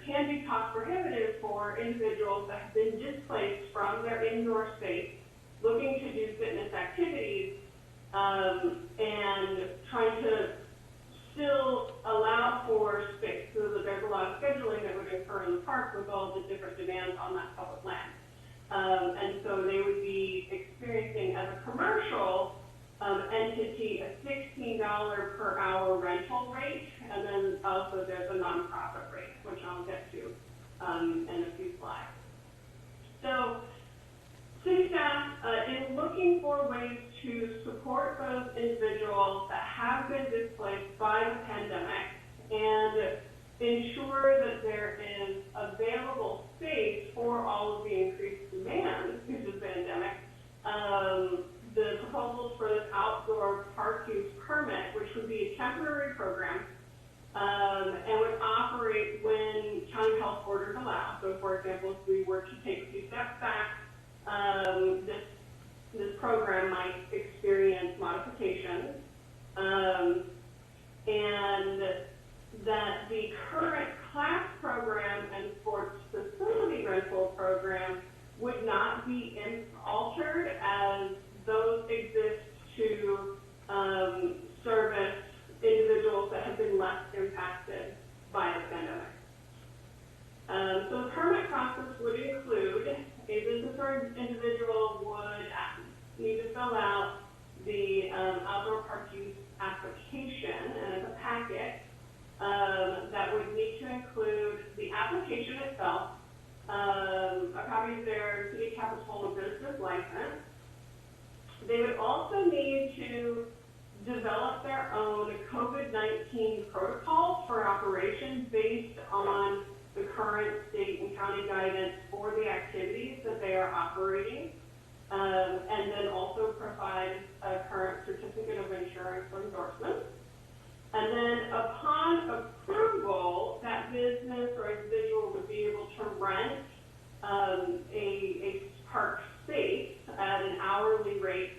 can be cost prohibitive for individuals that have been displaced from their indoor space, looking to do fitness activities, and trying to still allow for space, so that there's a lot of scheduling that would occur in the park with all the different demands on that public land. And so they would be experiencing, as a commercial entity, a $16 per hour rental rate, and then also there's a nonprofit rate, which I'll get to in a few slides. So city staff, in looking for ways to support those individuals that have been displaced by the pandemic and ensure that there is available space for all of the increased demand due to the pandemic, the proposals for this outdoor park use permit, which would be a temporary program, and would operate when county health orders allow. So, for example, if we were to take a few steps back, this program might experience modifications, and that the current class program and sports facility rental program would not be altered, as those exist to service individuals that have been less impacted by the pandemic. So the permit process would include a business or individual would need to fill out the outdoor park use application, and it's a packet that would need to include the application itself, a copy of their city Capitola business license. They would also need to develop their own COVID-19 protocols for operation based on the current state and county guidance for the activities that they are operating, and then also provide a current certificate of insurance or endorsement. And then upon approval, that business or individual would be able to rent a park space at an hourly rate.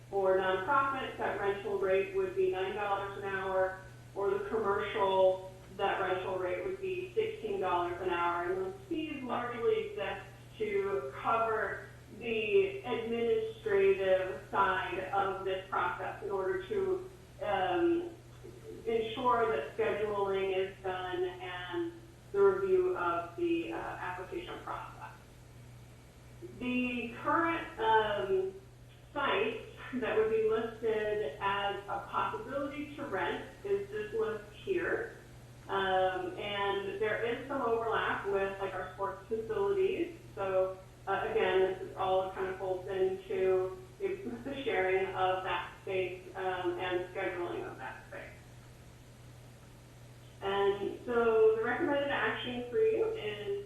For nonprofits, that rental rate would be $9 an hour, or the commercial, that rental rate would be $16 an hour. And those fees largely exist to cover the administrative action for you is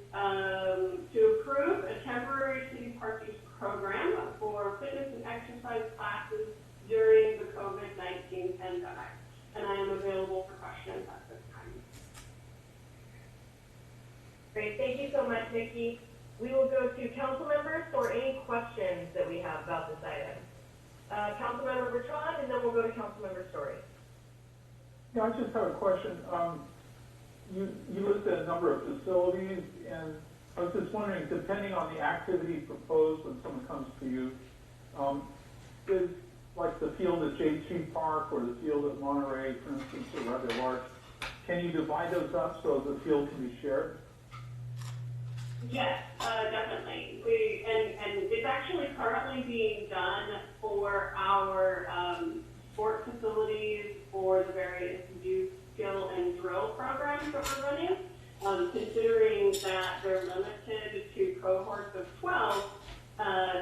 to approve a temporary city parking program for fitness and exercise classes during the COVID-19 pandemic. And I am available for questions at this time. Great, thank you so much, Nikki. We will go to council members for any questions that we have about this item. Councilmember Bertrand, and then we'll go to Councilmember Story. Yeah, I just have a question. You listed a number of facilities, and I was just wondering, depending on the activity proposed when someone comes to you, is like the field at J3 Park or the field at Monterey, for instance, are rather large. Can you divide those up so the field can be shared? Yes, definitely. And it's actually currently being done for our sport facilities for the various youth skill and drill programs that we're running. Considering that they're limited to cohorts of 12,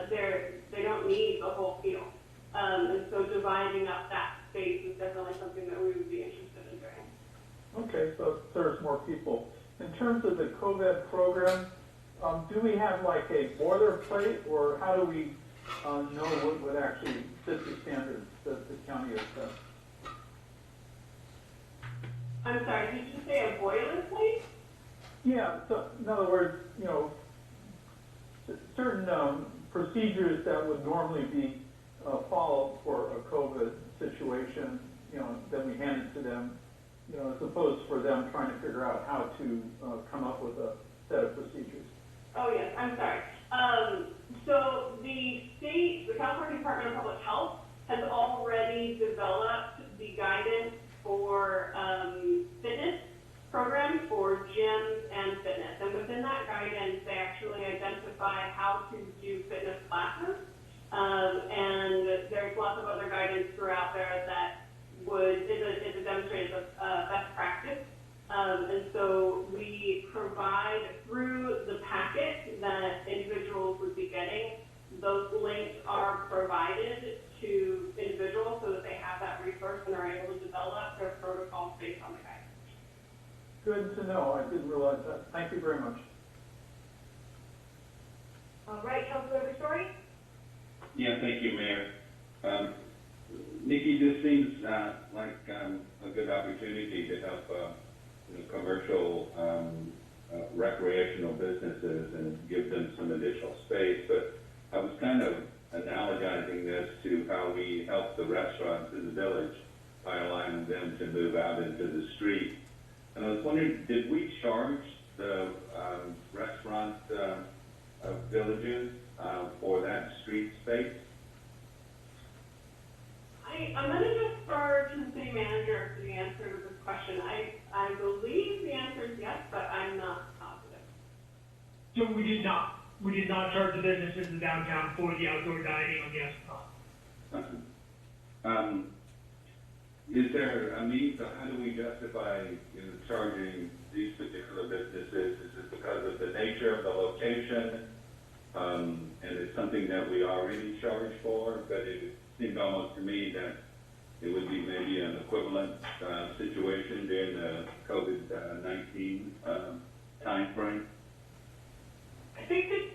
they don't need the whole field. And so dividing up that space is definitely something that we would be interested in doing. Okay, so it serves more people. In terms of the COVID program, do we have like a boilerplate, or how do we know what would actually fit the standards that the county has set? I'm sorry, did you say a boilerplate? Yeah, so in other words, certain procedures that would normally be followed for a COVID situation, then we hand it to them, as opposed for them trying to figure out how to come up with a set of procedures. Oh, yes, I'm sorry. So the California Department of Public Health has already developed the guidance for fitness programs for gyms and fitness. And within that guidance, they actually identify how to do fitness classes. And there's lots of other guidance throughout there that is a demonstrated best practice. And so we provide through the packet that individuals would be getting, those links are provided to individuals so that they have that resource and are able to develop their protocols based on the guidance. Good to know. I didn't realize that. Thank you very much. All right, Councilmember Story? Yeah, thank you, Mayor. Nikki, this seems like a good opportunity to help commercial recreational businesses and give them some additional space. But I was kind of analogizing this to how we help the restaurants in the village by allowing them to move out into the street. And I was wondering, did we charge the restaurant villages for that street space? I'm going to defer to the city manager for the answer to this question. I believe the answer is yes, but I'm not positive. So we did not. We did not charge the businesses in downtown for the outdoor dining on the Esplanade. Is there a means, how do we justify charging these particular businesses? Is it because of the nature of the location? And it's something that we already charge for, but it seemed almost to me that it would be maybe an equivalent situation during the COVID-19 time frame. I think that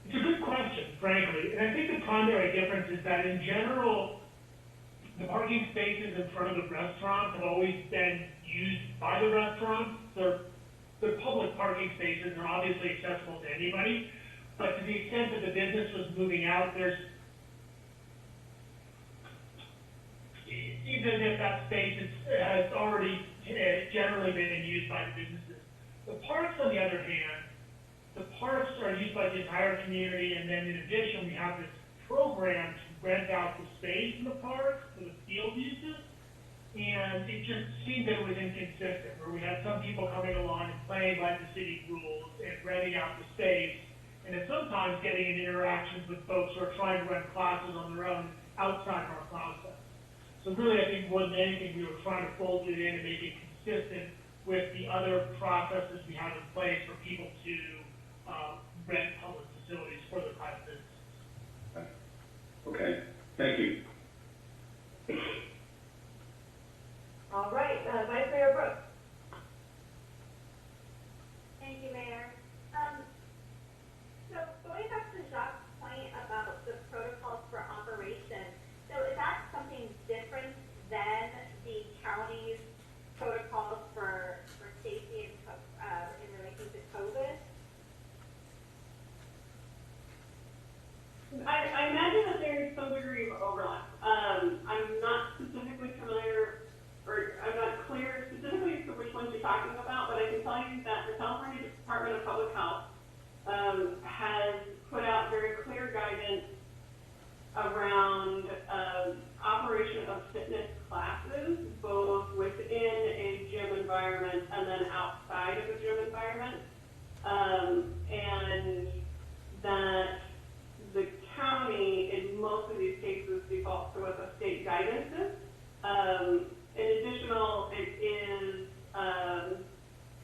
it's a good question, frankly. And I think the primary difference is that in general, the parking spaces in front of the restaurants have always been used by the restaurants. They're public parking spaces and they're obviously accessible to anybody. But to the extent that the business was moving out, even if that space has already generally been used by the businesses. The parks, on the other hand, the parks are used by the entire community, and then in addition, we have this program to rent out the space in the parks for the field uses, and it just seemed that it was inconsistent, where we had some people coming along and playing by the city rules and renting out the space, and then sometimes getting in interactions with folks who are trying to run classes on their own outside of our process. So really, I think more than anything, we were trying to fold it in and make it consistent with the other processes we have in place for people to rent public facilities for their private businesses. Okay, thank you. All right, Vice Mayor Brooks. environment and then outside of a gym environment. And that the county, in most of these cases, defaults to what the state guidance is. In additional, it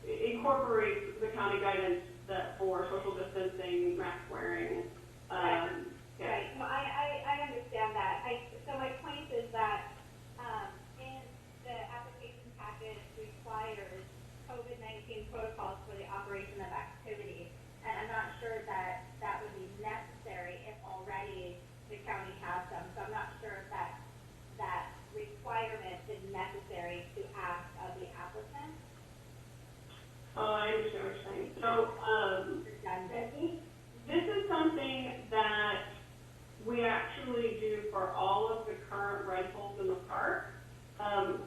incorporates the county guidance that for social distancing, mask wearing. Right. No, I understand that. So my point is that in the application package requires COVID-19 protocols for the operation of activities, and I'm not sure that that would be necessary if already the county has them. So I'm not sure if that requirement is necessary to ask of the applicant. Oh, I understand what you're saying. So, this is something that we actually do for all of the current rentals in the park,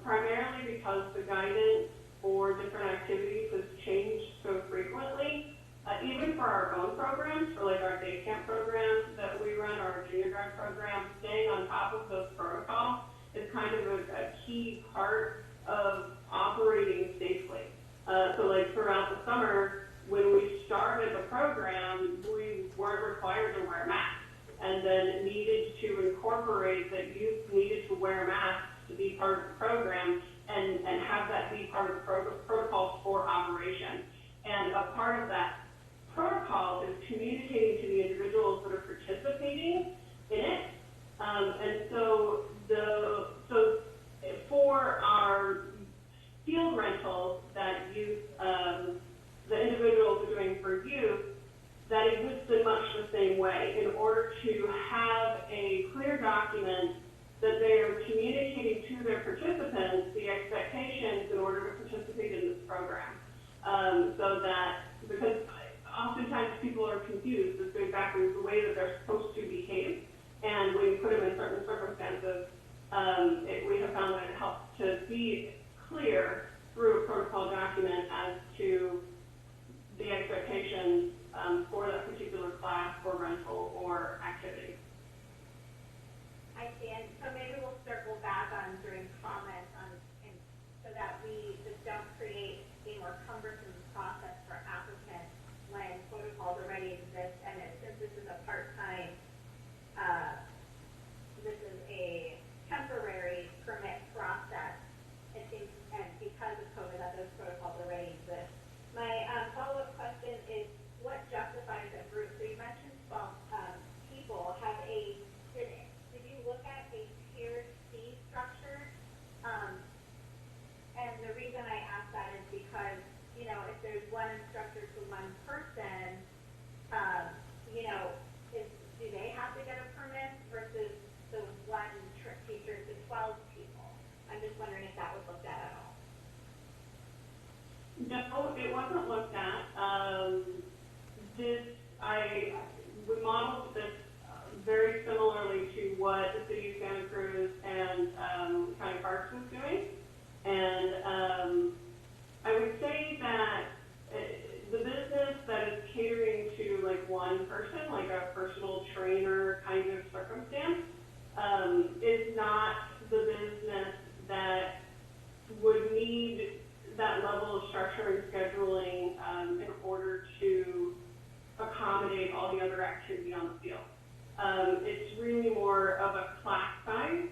primarily because the guidance for different activities has changed so frequently. Even for our own programs, for like our day camp programs that we run, our junior guard program, staying on top of those protocols is kind of a key part of operating safely. So like throughout the summer, when we started the program, we weren't required to wear masks, and then needed to incorporate that youth needed to wear masks to be part of the program and have that be part of the protocols for operation. And a part of that protocol is communicating to the individuals that are participating in it. And so for our field rentals that youth, the individuals are doing for youth, that exists in much the same way in order to have a clear document that they are communicating to their participants the expectations in order to participate in this program. So that, because oftentimes people are confused as to exactly the way that they're supposed to behave, and when you put them in certain circumstances, we have found that it helps to be clear through a protocol document as to the expectations for that particular class or rental or activity. I see, and so maybe we'll circle back on during comments so that we just don't create a more cumbersome process for applicants when protocols already exist, and since this is a part-time, this is a temporary permit process, I think, and because of COVID, that those protocols already exist. My follow-up question is, what justifies a group? So you mentioned 12 people have did you look at a tiered fee structure? And the reason I ask that is because, if there's one instructor to one person, do they have to get a permit versus the one teacher to 12 people? I'm just wondering if that was looked at all. No, it wasn't looked at. We modeled this very similarly to what the city of Santa Cruz and County Parks was doing. And I would say that the business that is catering to like one person, like a personal trainer kind of circumstance, is not the business that would need that level of structure and scheduling in order to accommodate all the other activity on the field. It's really more of a class size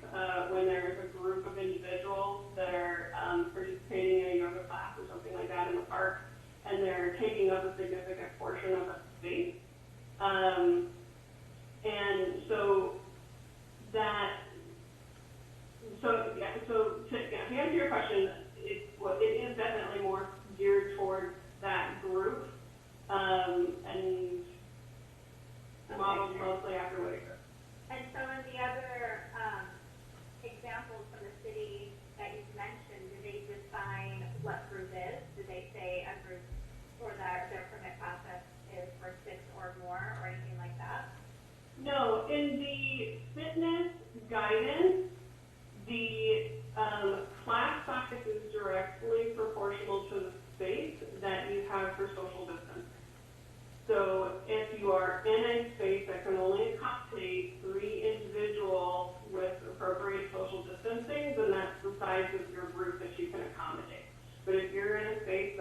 when there's a group of individuals that are participating in a yoga class or something like that in the park, and they're taking up a significant portion of the space. And so to answer your question, it is definitely more geared towards that group, and modeled mostly after Whitaker. And so in the other examples from the city that you've mentioned, do they define what group is? Do they say a group or their permit process is for 6 or more or anything like that?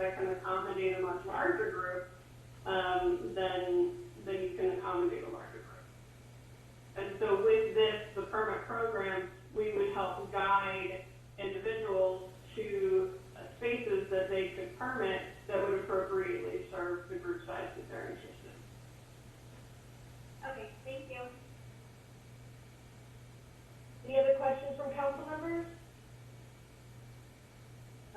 that can accommodate a much larger group, then you can accommodate a larger group. And so with this, the permit program, we would help guide individuals to spaces that they could permit that would appropriately serve the group size that they're interested in. Okay, thank you. Any other questions from council members?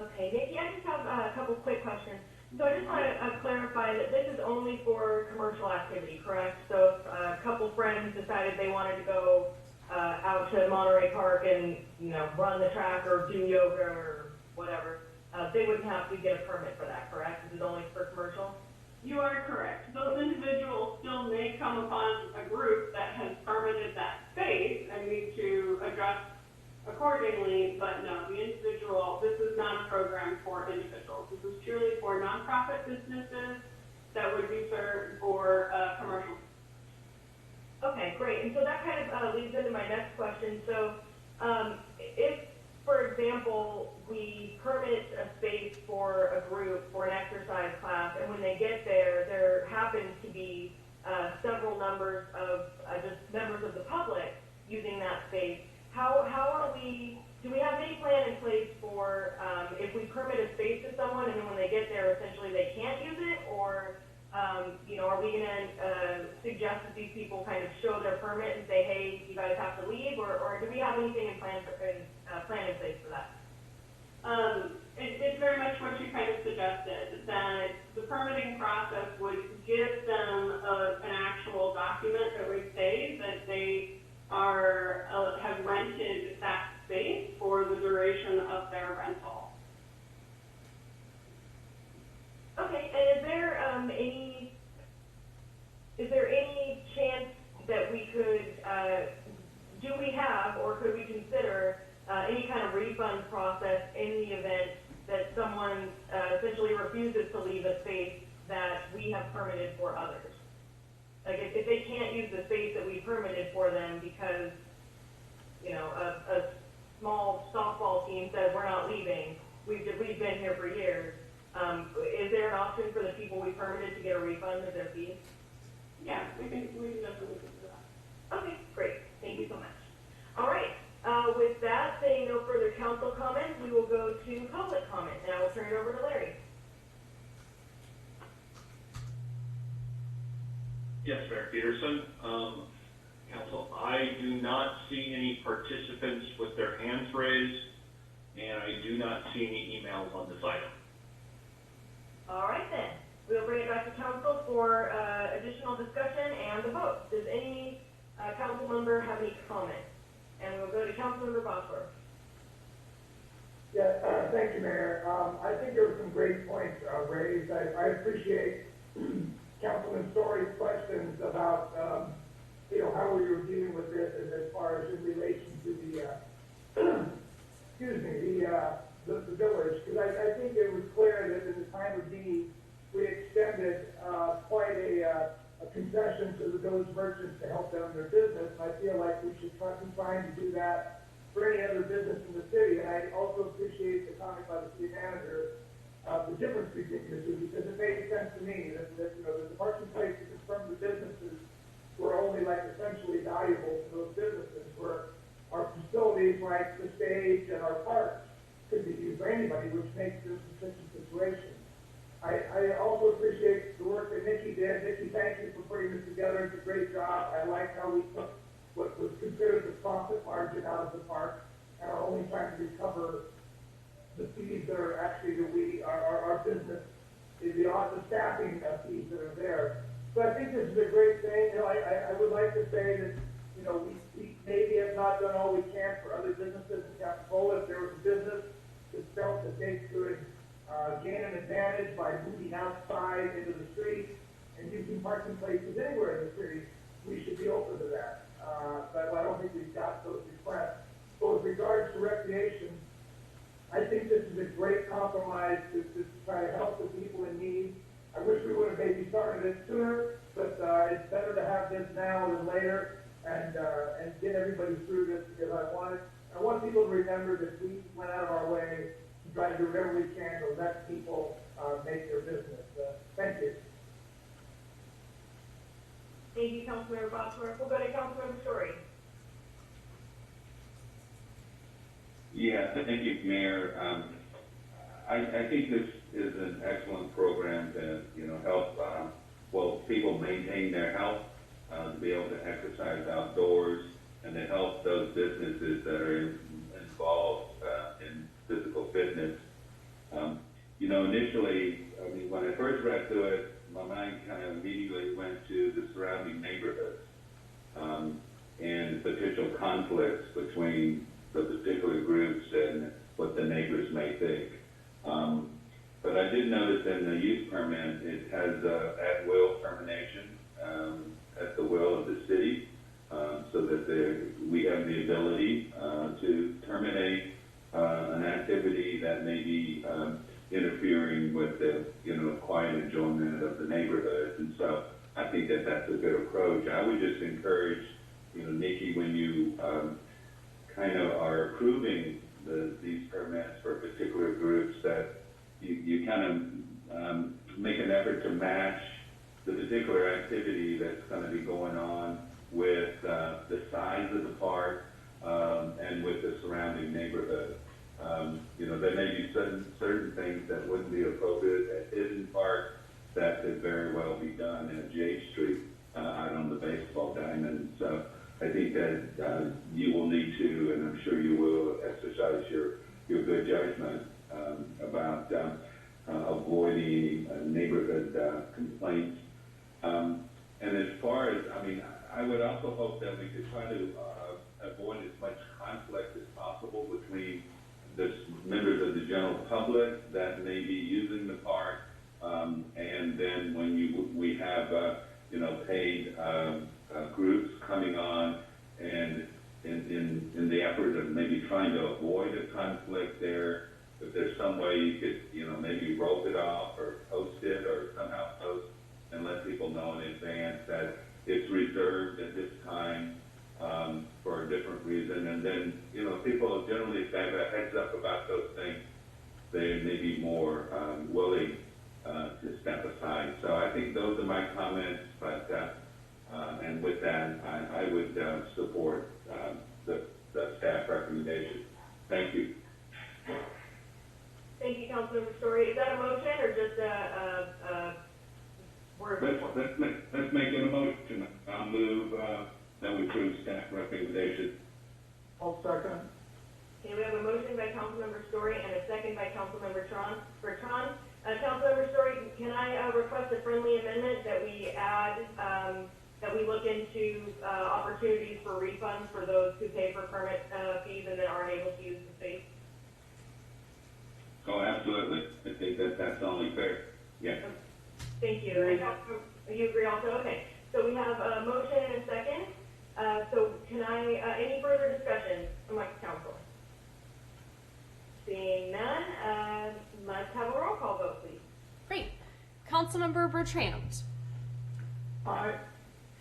Okay, Nikki, I just have a couple quick questions. So I just want to clarify that this is only for commercial activity, correct? So if a couple friends decided they wanted to go out to Monterey Park and, run the track or do yoga or whatever, they wouldn't have to get a permit for that, correct? This is only for commercial? You are correct. Those individuals still may come upon a group that has permitted that space and need to adjust accordingly, but no, this is not a program for individuals. This is purely for nonprofit businesses that would be served for commercial. Okay, great. And so that kind of leads into my next question. So if, for example, we permit a space for a group for an exercise class, and when they get there, there happens to be several numbers of just members of the public using that space, do we have any plan in place for if we permit a space to someone and then when they get there, essentially they can't use it, or are we going to suggest that these people kind of show their permit and say, hey, you guys have to leave, or do we have anything in plan in place for that? It's very much what you kind of suggested, that the permitting process would give them an actual document that would say that they have rented that space for the duration of their rental. Okay, and is there any chance that we could, do we have or could we consider any kind of refund process in the event that someone essentially refuses to leave a space that we have permitted for others? Like if they can't use the space that we permitted for them because, a small softball team says we're not leaving, we've been here for years, is there an option for the people we permitted to get a refund of their fees? Yeah, we can definitely do that. Okay, great. Thank you so much. All right. With that, saying no further council comments, we will go to public comment. And I will turn it over to Larry. Yes, Mayor Peterson. Council, I do not see any participants with their hands raised, and I do not see any emails on this item. All right, then. We'll bring it back to council for additional discussion and the vote. Does any council member have any comments? And we'll go to Councilmember Bosworth. Yes, thank you, Mayor. I think there were some great points raised. I appreciate Councilman Story's questions about, how we were dealing with this as far as in relation to the, the village. Because I think it was clear that in the time of need, we extended quite a concession to the village merchants to help them in their business. And I feel like we should try to do that for any other business in the city. And I also appreciate the comment by the city manager of the difference between the two, because it made sense to me that the parking places in front of the businesses were only essentially valuable to those businesses, where our facilities like the stage and our parks could be used by anybody, which makes this a such a situation. I also appreciate the work that Nikki did. Nikki, thank you for putting this together. It's a great job. I like how we took what was considered the profit margin out of the park and are only trying to recover the fees that are actually our business, the staffing fees that are there. So I think this is a great thing. I would like to say that, we maybe have not done all we can for other businesses in Capitola. If there was a business that felt that they could gain an advantage by moving outside into the street and using parking places anywhere in the city, we should be open to that. But I don't think we've got those requests. But with regards to recreation, I think this is a great compromise to try to help the people in need. I wish we would have maybe started it sooner, but it's better to have this now than later and get everybody through this, because I want people to remember that we went out of our way to try to do whatever we can to let people make their business. Thank you. Thank you, Councilmember Bosworth. We'll go to Councilmember Story. Yeah, thank you, Mayor. I think this is an excellent program to, help, people maintain their health, to be able to exercise outdoors, and to help those businesses that are involved in physical fitness. Initially, when I first read through it, my mind kind of immediately went to the surrounding neighborhoods and potential conflicts between the particular groups and what the neighbors may think. But I did notice in the use permit, it has at-will termination at the will of the city, so that we have the ability to terminate an activity that may be interfering with the quiet enjoyment of the neighborhood. And so I think that that's a good approach. I would just encourage, Nikki, when you kind of are approving these permits for particular groups, that you kind of make an effort to match the particular activity that's going to be going on with the size of the park and with the surrounding neighborhood. There may be certain things that wouldn't be appropriate at Hidden Park that could very well be done at J Street out on the baseball diamond. So I think that you will need to, and I'm sure you will, exercise your good judgment about avoiding neighborhood complaints. And as far as, I would also hope that we could try to avoid as much conflict as possible between the members of the general public that may be using the park, and then when we have paid groups coming on, and in the effort of maybe trying to avoid a conflict there, if there's some way you could maybe rope it off or post it or somehow post and let people know in advance that it's reserved at this time for a different reason. And then, people generally, if they have a heads up about those things, they may be more willing to step aside. So I think those are my comments, but and with that, I would support the staff recommendation. Thank you. Thank you, Councilmember Story. Is that a motion or just a word? Let's make it a motion. I'll move that we approve staff recommendation. I'll second. Okay, we have a motion by Councilmember Story and a second by Councilmember Bertrand. Councilmember Story, can I request a friendly amendment that we add, that we look into opportunities for refunds for those who pay for permit fees and then aren't able to use the space? Oh, absolutely. I think that's only fair. Yeah. Thank you. You agree also? Okay. So we have a motion and a second. So can I, any further discussion amongst council? Seeing none, let's have a roll call vote, please. Great. Councilmember Bertrand. Aye.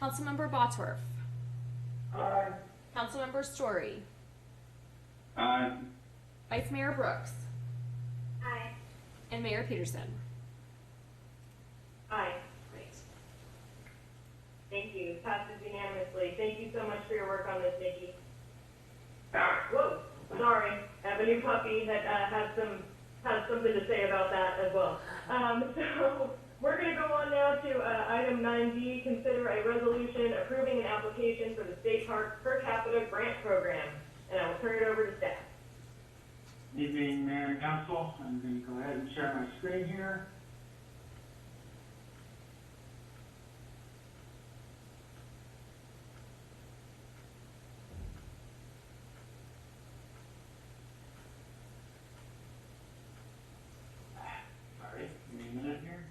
Councilmember Bottorff. Aye. Councilmember Story. Aye. Vice Mayor Brooks. Aye. And Mayor Peterson. Aye. Great. Thank you. Passes unanimously. Thank you so much for your work on this, Nikki. Whoa, sorry. I have a new puppy that has something to say about that as well. So we're going to go on now to item 9D, consider a resolution approving an application for the State Park Per Capita Grant Program. And I will turn it over to staff. Good evening, Mayor and Council. I'm going to go ahead and share my screen here. Sorry, give me a minute here.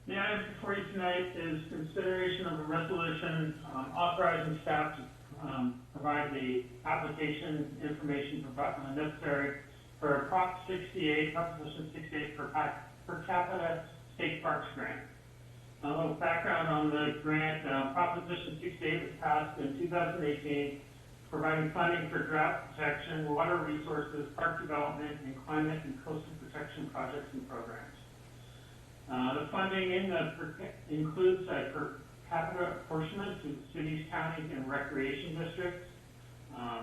The item before you tonight is consideration of a resolution authorizing staff to provide the application information necessary for Proposition 68 per capita state parks grant. A little background on the grant. Proposition 68 was passed in 2018 providing funding for drought protection, water resources, park development, and climate and coastal protection projects and programs. The funding includes a per capita apportionment to the cities, counties, and recreation districts.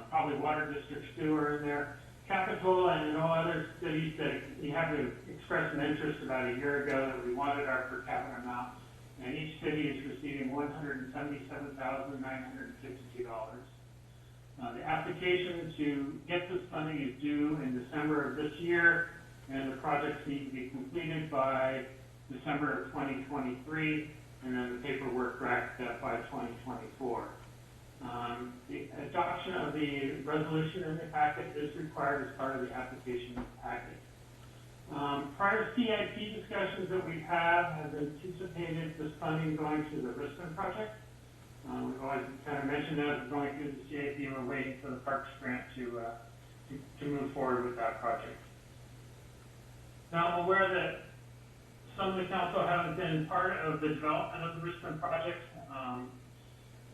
Probably water districts too are in there. Capitola and all other cities that we have expressed an interest about a year ago that we wanted our per capita amount, and each city is receiving $177,952. The application to get this funding is due in December of this year, and the projects need to be completed by December of 2023, and then the paperwork wrapped up by 2024. The adoption of the resolution in the packet is required as part of the application packet. Prior CIP discussions that we've had have anticipated this funding going to the Richmond project. We've always kind of mentioned that as we're going through the CIP, we're waiting for the Parks grant to move forward with that project. Now, I'm aware that some of the council haven't been part of the development of the Richmond project.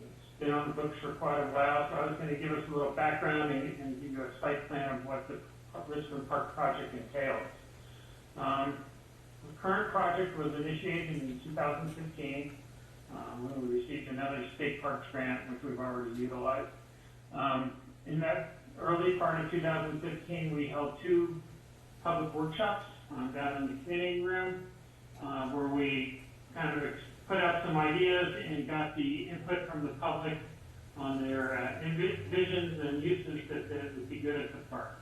It's been on the books for quite a while, so I was going to give us a little background and give you a site plan of what the Richmond Park project entails. The current project was initiated in 2015 when we received another state parks grant, which we've already utilized. In that early part of 2015, we held 2 public workshops down in the community room where we kind of put out some ideas and got the input from the public on their visions and uses that would be good at the park.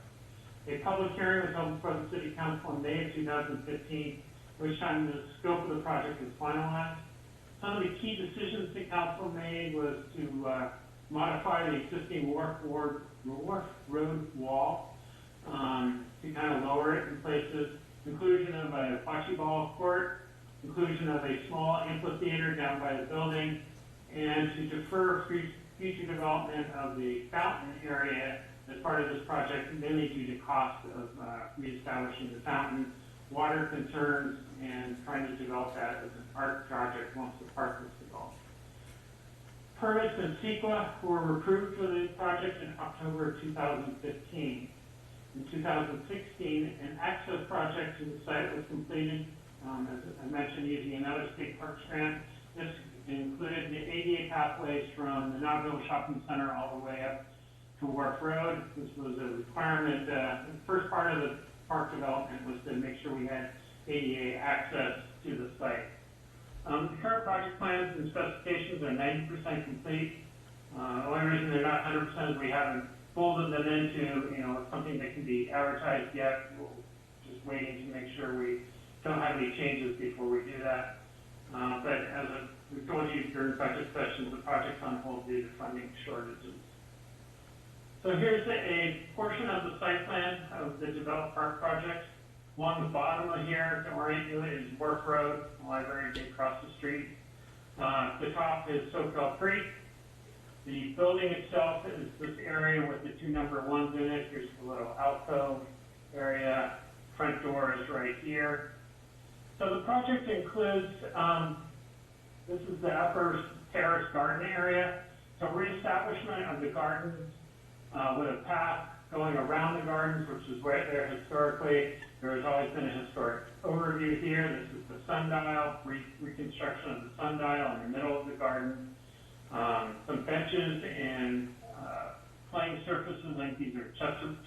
A public hearing was held before the City Council in May of 2015, which time the scope of the project was finalized. Some of the key decisions the council made was to modify the existing Wharf Road wall to kind of lower it in places, inclusion of a bocce ball court, inclusion of a small amphitheater down by the building, and to defer future development of the fountain area as part of this project, mainly due to cost of reestablishing the fountain, water concerns, and trying to develop that as an art project once the park was developed. Permits and CEQA were approved for the project in October of 2015. In 2016, an access project to the site was completed, as I mentioned, using another state parks grant. This included the ADA pathways from the Knoxville Shopping Center all the way up to Wharf Road. This was a requirement. The first part of the park development was to make sure we had ADA access to the site. The current project plans and specifications are 90% complete. The only reason they're not 100% is we haven't folded them into, something that can be advertised yet. We're just waiting to make sure we don't have any changes before we do that. But as we told you during budget sessions, the project's on hold due to funding shortages. So here's a portion of the site plan of the developed park project. Along the bottom of here, to orient you, is Wharf Road, the library across the street. The top is Soquel Creek. The building itself is this area with the 2 number 1s in it. Here's a little alcove area. Front door is right here. So the project includes, this is the upper terrace garden area. So reestablishment of the gardens with a path going around the gardens, which is right there historically. There has always been a historic overview here. This is the sundial, reconstruction of the sundial in the middle of the garden. Some benches and playing surfaces, like these are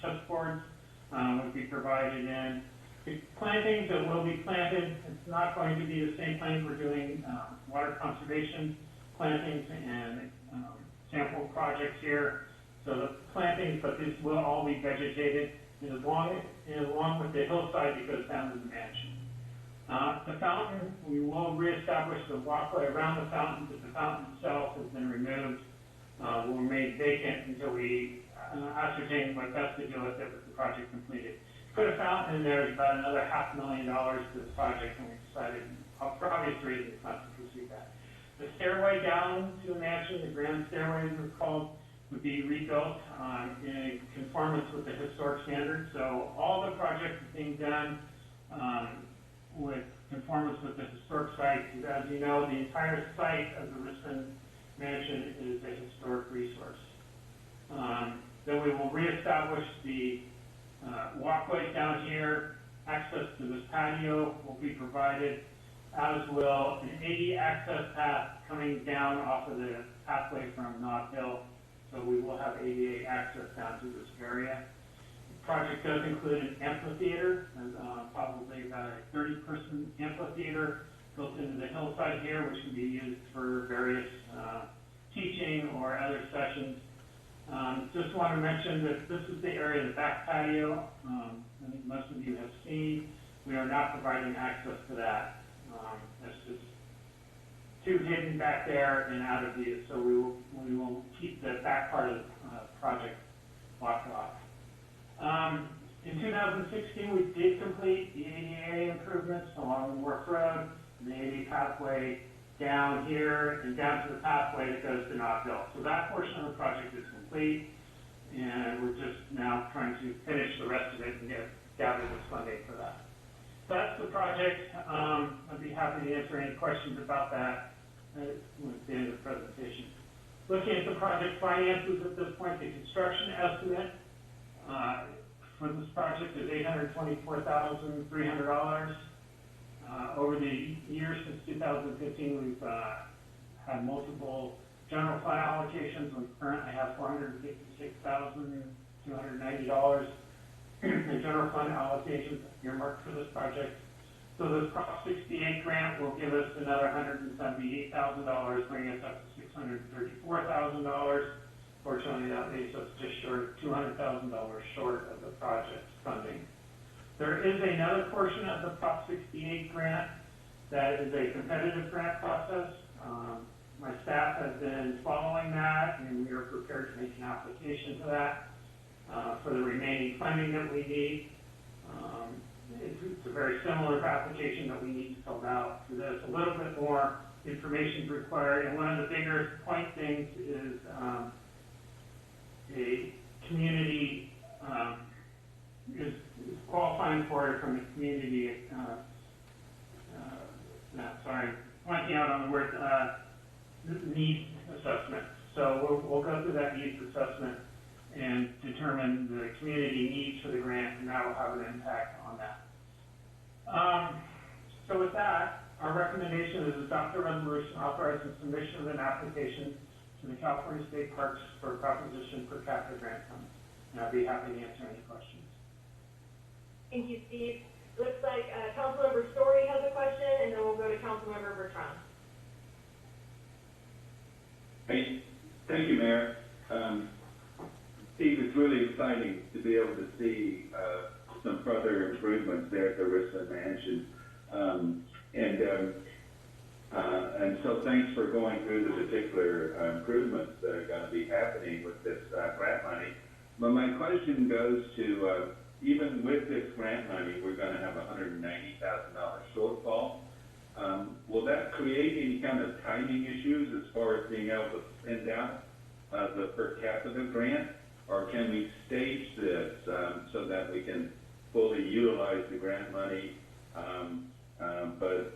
chessboards, would be provided in. The plantings that will be planted, it's not going to be the same planting we're doing, water conservation plantings and sample projects here. So the plantings, but this will all be vegetated, and along with the hillside that goes down to the mansion. The fountain, we will reestablish the walkway around the fountain, but the fountain itself has been removed, will remain vacant until we ascertain what best to do with it with the project completed. Put a fountain in there is about another $500,000 to this project, and we decided, for obvious reasons, not to pursue that. The stairway down to the mansion, the grand stairway as it's called, would be rebuilt in conformance with the historic standards. So all the projects being done with conformance with the historic site. As you know, the entire site of the Richmond Mansion is a historic resource. Then we will reestablish the walkway down here. Access to this patio will be provided, as will an AD access path coming down off of the pathway from Knott Hill. So we will have ADA access down to this area. The project does include an amphitheater, probably about a 30-person amphitheater built into the hillside here, which can be used for various teaching or other sessions. Just want to mention that this is the area of the back patio. I think most of you have seen. We are not providing access to that. That's just too hidden back there and out of view. So we will keep the back part of the project blocked off. In 2016, we did complete the ADA improvements along the Wharf Road, the ADA pathway down here and down to the pathway that goes to Knott Hill. So that portion of the project is complete, and we're just now trying to finish the rest of it and gather the funding for that. So that's the project. I'd be happy to answer any questions about that at the end of the presentation. Looking at the project finances at this point, the construction estimate for this project is $824,300. Over the years since 2015, we've had multiple general fund allocations. We currently have $456,290 in general fund allocations earmarked for this project. So this Prop 68 grant will give us another $178,000, bringing us up to $634,000. Fortunately, that leaves us just short of $200,000 short of the project's funding. There is another portion of the Prop 68 grant that is a competitive grant process. My staff has been following that, and we are prepared to make an application to that for the remaining funding that we need. It's a very similar application that we need to fill out for this. A little bit more information is required, and one of the bigger point things is a community is qualifying for it from the community, pointing out on the word needs assessment. So we'll go through that needs assessment and determine the community needs for the grant, and that will have an impact on that. So with that, our recommendation is adopt a resolution authorizing submission of an application to the California State Parks for proposition per capita grant funds. And I'd be happy to answer any questions. Thank you, Steve. Looks like Councilmember Story has a question, and then we'll go to Councilmember Bertrand. Hey, thank you, Mayor. Steve, it's really exciting to be able to see some further improvements there at the Rissa Mansion. And so thanks for going through the particular improvements that are going to be happening with this grant money. But my question goes to, even with this grant money, we're going to have a $190,000 shortfall. Will that create any kind of timing issues as far as being able to spend out the per capita grant? Or can we stage this so that we can fully utilize the grant money, but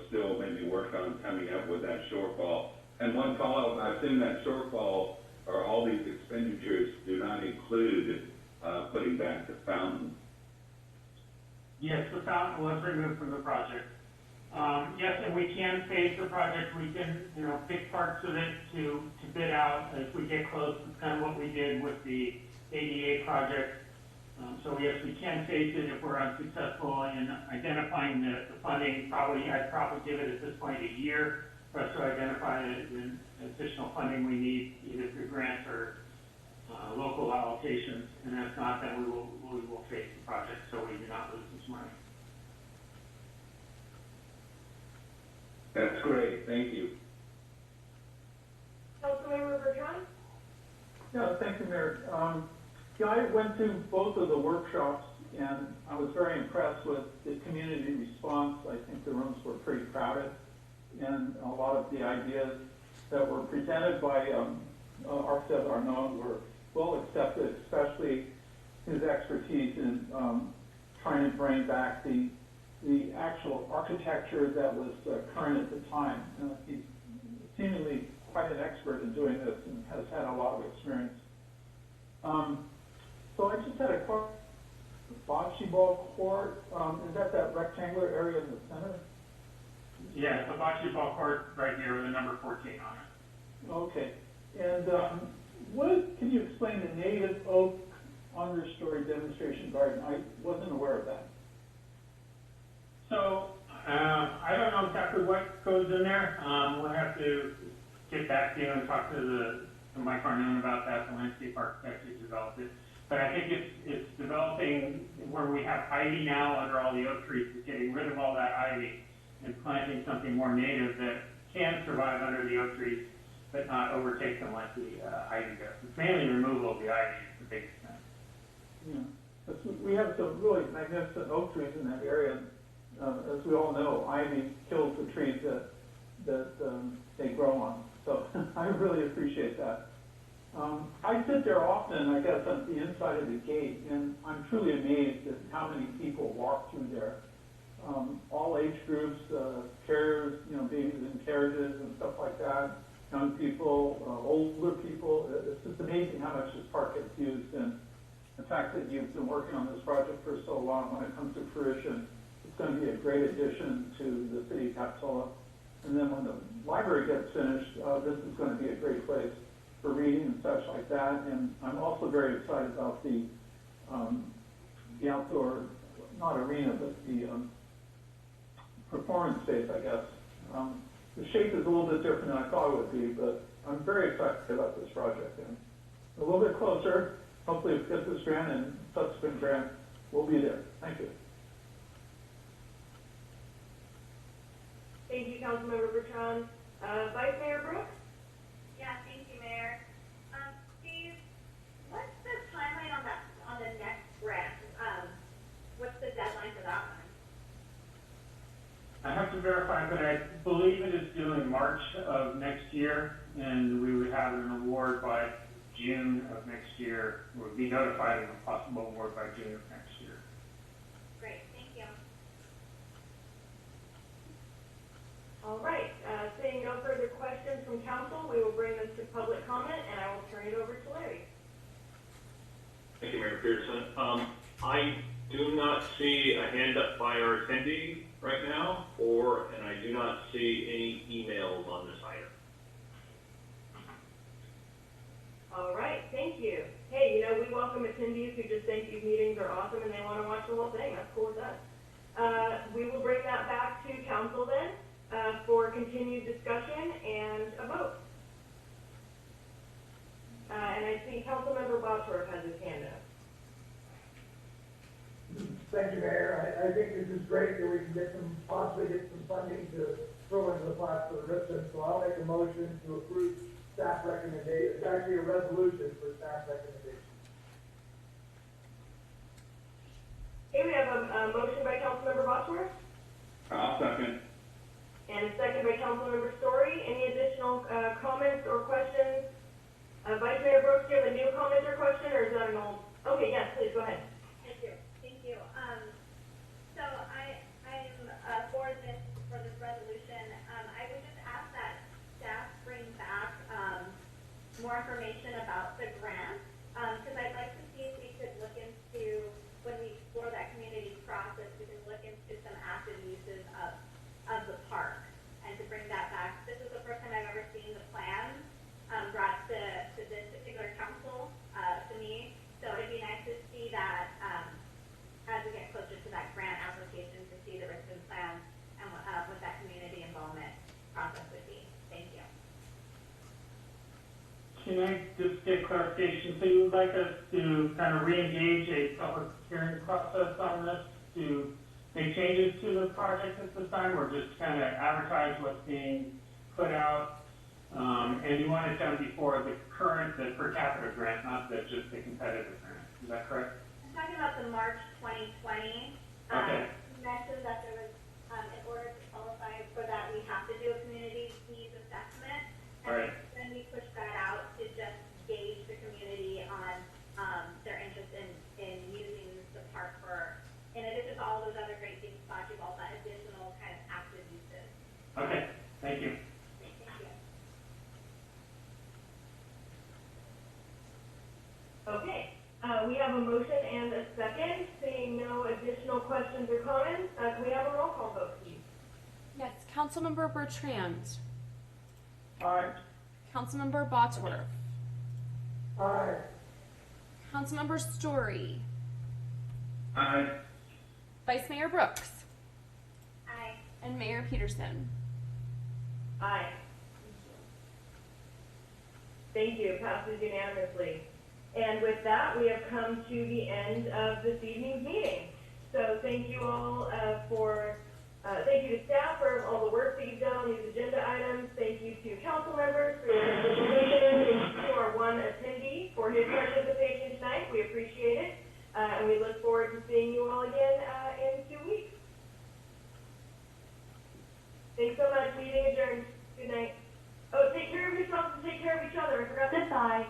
still maybe work on coming up with that shortfall? And one follow-up, I assume that shortfall or all these expenditures do not include putting back the fountain. Yes, the fountain was removed from the project. Yes, and we can phase the project. We can, pick parts of it to bid out as we get close. It's kind of what we did with the ADA project. So yes, we can phase it if we're unsuccessful in identifying the funding. I'd probably give it at this point a year for us to identify the additional funding we need, either through grants or local allocations. And if not, then we will phase the project so we do not lose this money. That's great. Thank you. Councilmember Bertrand? Yeah, thank you, Mayor. I went to both of the workshops, and I was very impressed with the community response. I think the rooms were pretty crowded, and a lot of the ideas that were presented by Architect Arnaud were well accepted, especially his expertise in trying to bring back the actual architecture that was current at the time. He's seemingly quite an expert in doing this and has had a lot of experience So I just had a question. Bocce ball court, is that rectangular area in the center? Yeah, it's a bocce ball court right here with a number 14 on it. Okay. And what can you explain the native oak understory demonstration garden? I wasn't aware of that. So I don't know exactly what goes in there. We'll have to get back to you and talk to Mike Arnoon about that, the landscape architect who developed it. But I think it's developing where we have ivy now under all the oak trees, is getting rid of all that ivy and planting something more native that can survive under the oak trees, but not overtake them like the ivy does. It's mainly removal of the ivy is the biggest thing. Yeah. We have some really magnificent oak trees in that area. As we all know, ivy kills the trees that they grow on. So I really appreciate that. I sit there often, I guess, at the inside of the gate, and I'm truly amazed at how many people walk through there. All age groups, carriers, babies in carriages and stuff like that, young people, older people. It's just amazing how much this park gets used, and the fact that you've been working on this project for so long, when it comes to fruition, it's going to be a great addition to the city of Capitola. And then when the library gets finished, this is going to be a great place for reading and such like that. And I'm also very excited about the outdoor, not arena, but the performance space, I guess. The shape is a little bit different than I thought it would be, but I'm very excited about this project. And a little bit closer, hopefully if we get this grant and subsequent grant, we'll be there. Thank you. Thank you, Councilmember Bertrand. Vice Mayor Brooks? Yeah, thank you, Mayor. Steve, what's the timeline on the next grant? What's the deadline for that one? I have to verify, but I believe it is due in March of next year, and we would have an award by June of next year. We would be notified of a possible award by June of next year. Great, thank you. All right, seeing no further questions from council, we will bring this to public comment, and I will turn it over to Larry. Thank you, Mayor Peterson. I do not see a hand up by our attendee right now, and I do not see any emails on this item. All right, thank you. Hey, we welcome attendees who just think these meetings are awesome and they want to watch the whole thing. That's cool with us. We will bring that back to council then for continued discussion and a vote. And I see Councilmember Bosworth has his hand up. Thank you, Mayor. I think this is great that we can possibly get some funding to throw into the pot for the RIPSIM. So I'll make a motion to approve staff recommendation. It's actually a resolution for staff recommendation. Okay, we have a motion by Councilmember Bosworth. I'll second. And a second by Councilmember Story. Any additional comments or questions? Vice Mayor Brooks, do you have a new comment or question, or is that an old? Okay, yes, please, go ahead. Thank you. So I'm for this resolution. I would just ask that staff bring back more information about the grant, because I'd like to see if we could look into, when we explore that community process, we can look into some active uses of the park, and to bring that back. This is the first time I've ever seen the plans brought to this particular council, to me. So it'd be nice to see that as we get closer to that grant application, to see the RIPSIM plan and what that community involvement process would be. Thank you. Can I just get clarification? So you would like us to kind of re-engage a public hearing process on this to make changes to the project at this time, or just kind of advertise what's being put out? And you want it done before the per capita grant, not just the competitive grant. Is that correct? I'm talking about the March 2020. Okay. You mentioned that there was, in order to qualify for that, we have to do a community needs assessment. And right. Then we push that out to just gauge the community on their interest in using the park for, in addition to all those other great things, bocce ball, that additional kind of active uses. Okay, thank you. Thank you. Okay, We have a motion and a second. Seeing no additional questions or comments, can we have a roll call vote, please? Yes, Councilmember Bertrand. Aye. Councilmember Botworth. Aye. Councilmember Story. Aye. Vice Mayor Brooks. Aye. And Mayor Peterson. Aye. Thank you. Passes unanimously. And with that, we have come to the end of this evening's meeting. So thank you all thank you to staff for all the work that you've done on these agenda items. Thank you to council members for your participation. Thank you to our one attendee for his participation tonight. We appreciate it. And we look forward to seeing you all again in 2 weeks. Thanks so much. Meeting adjourned. Good night. Oh, take care of yourselves and take care of each other. I forgot to Goodbye.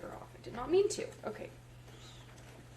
You're off. I did not mean to. Okay.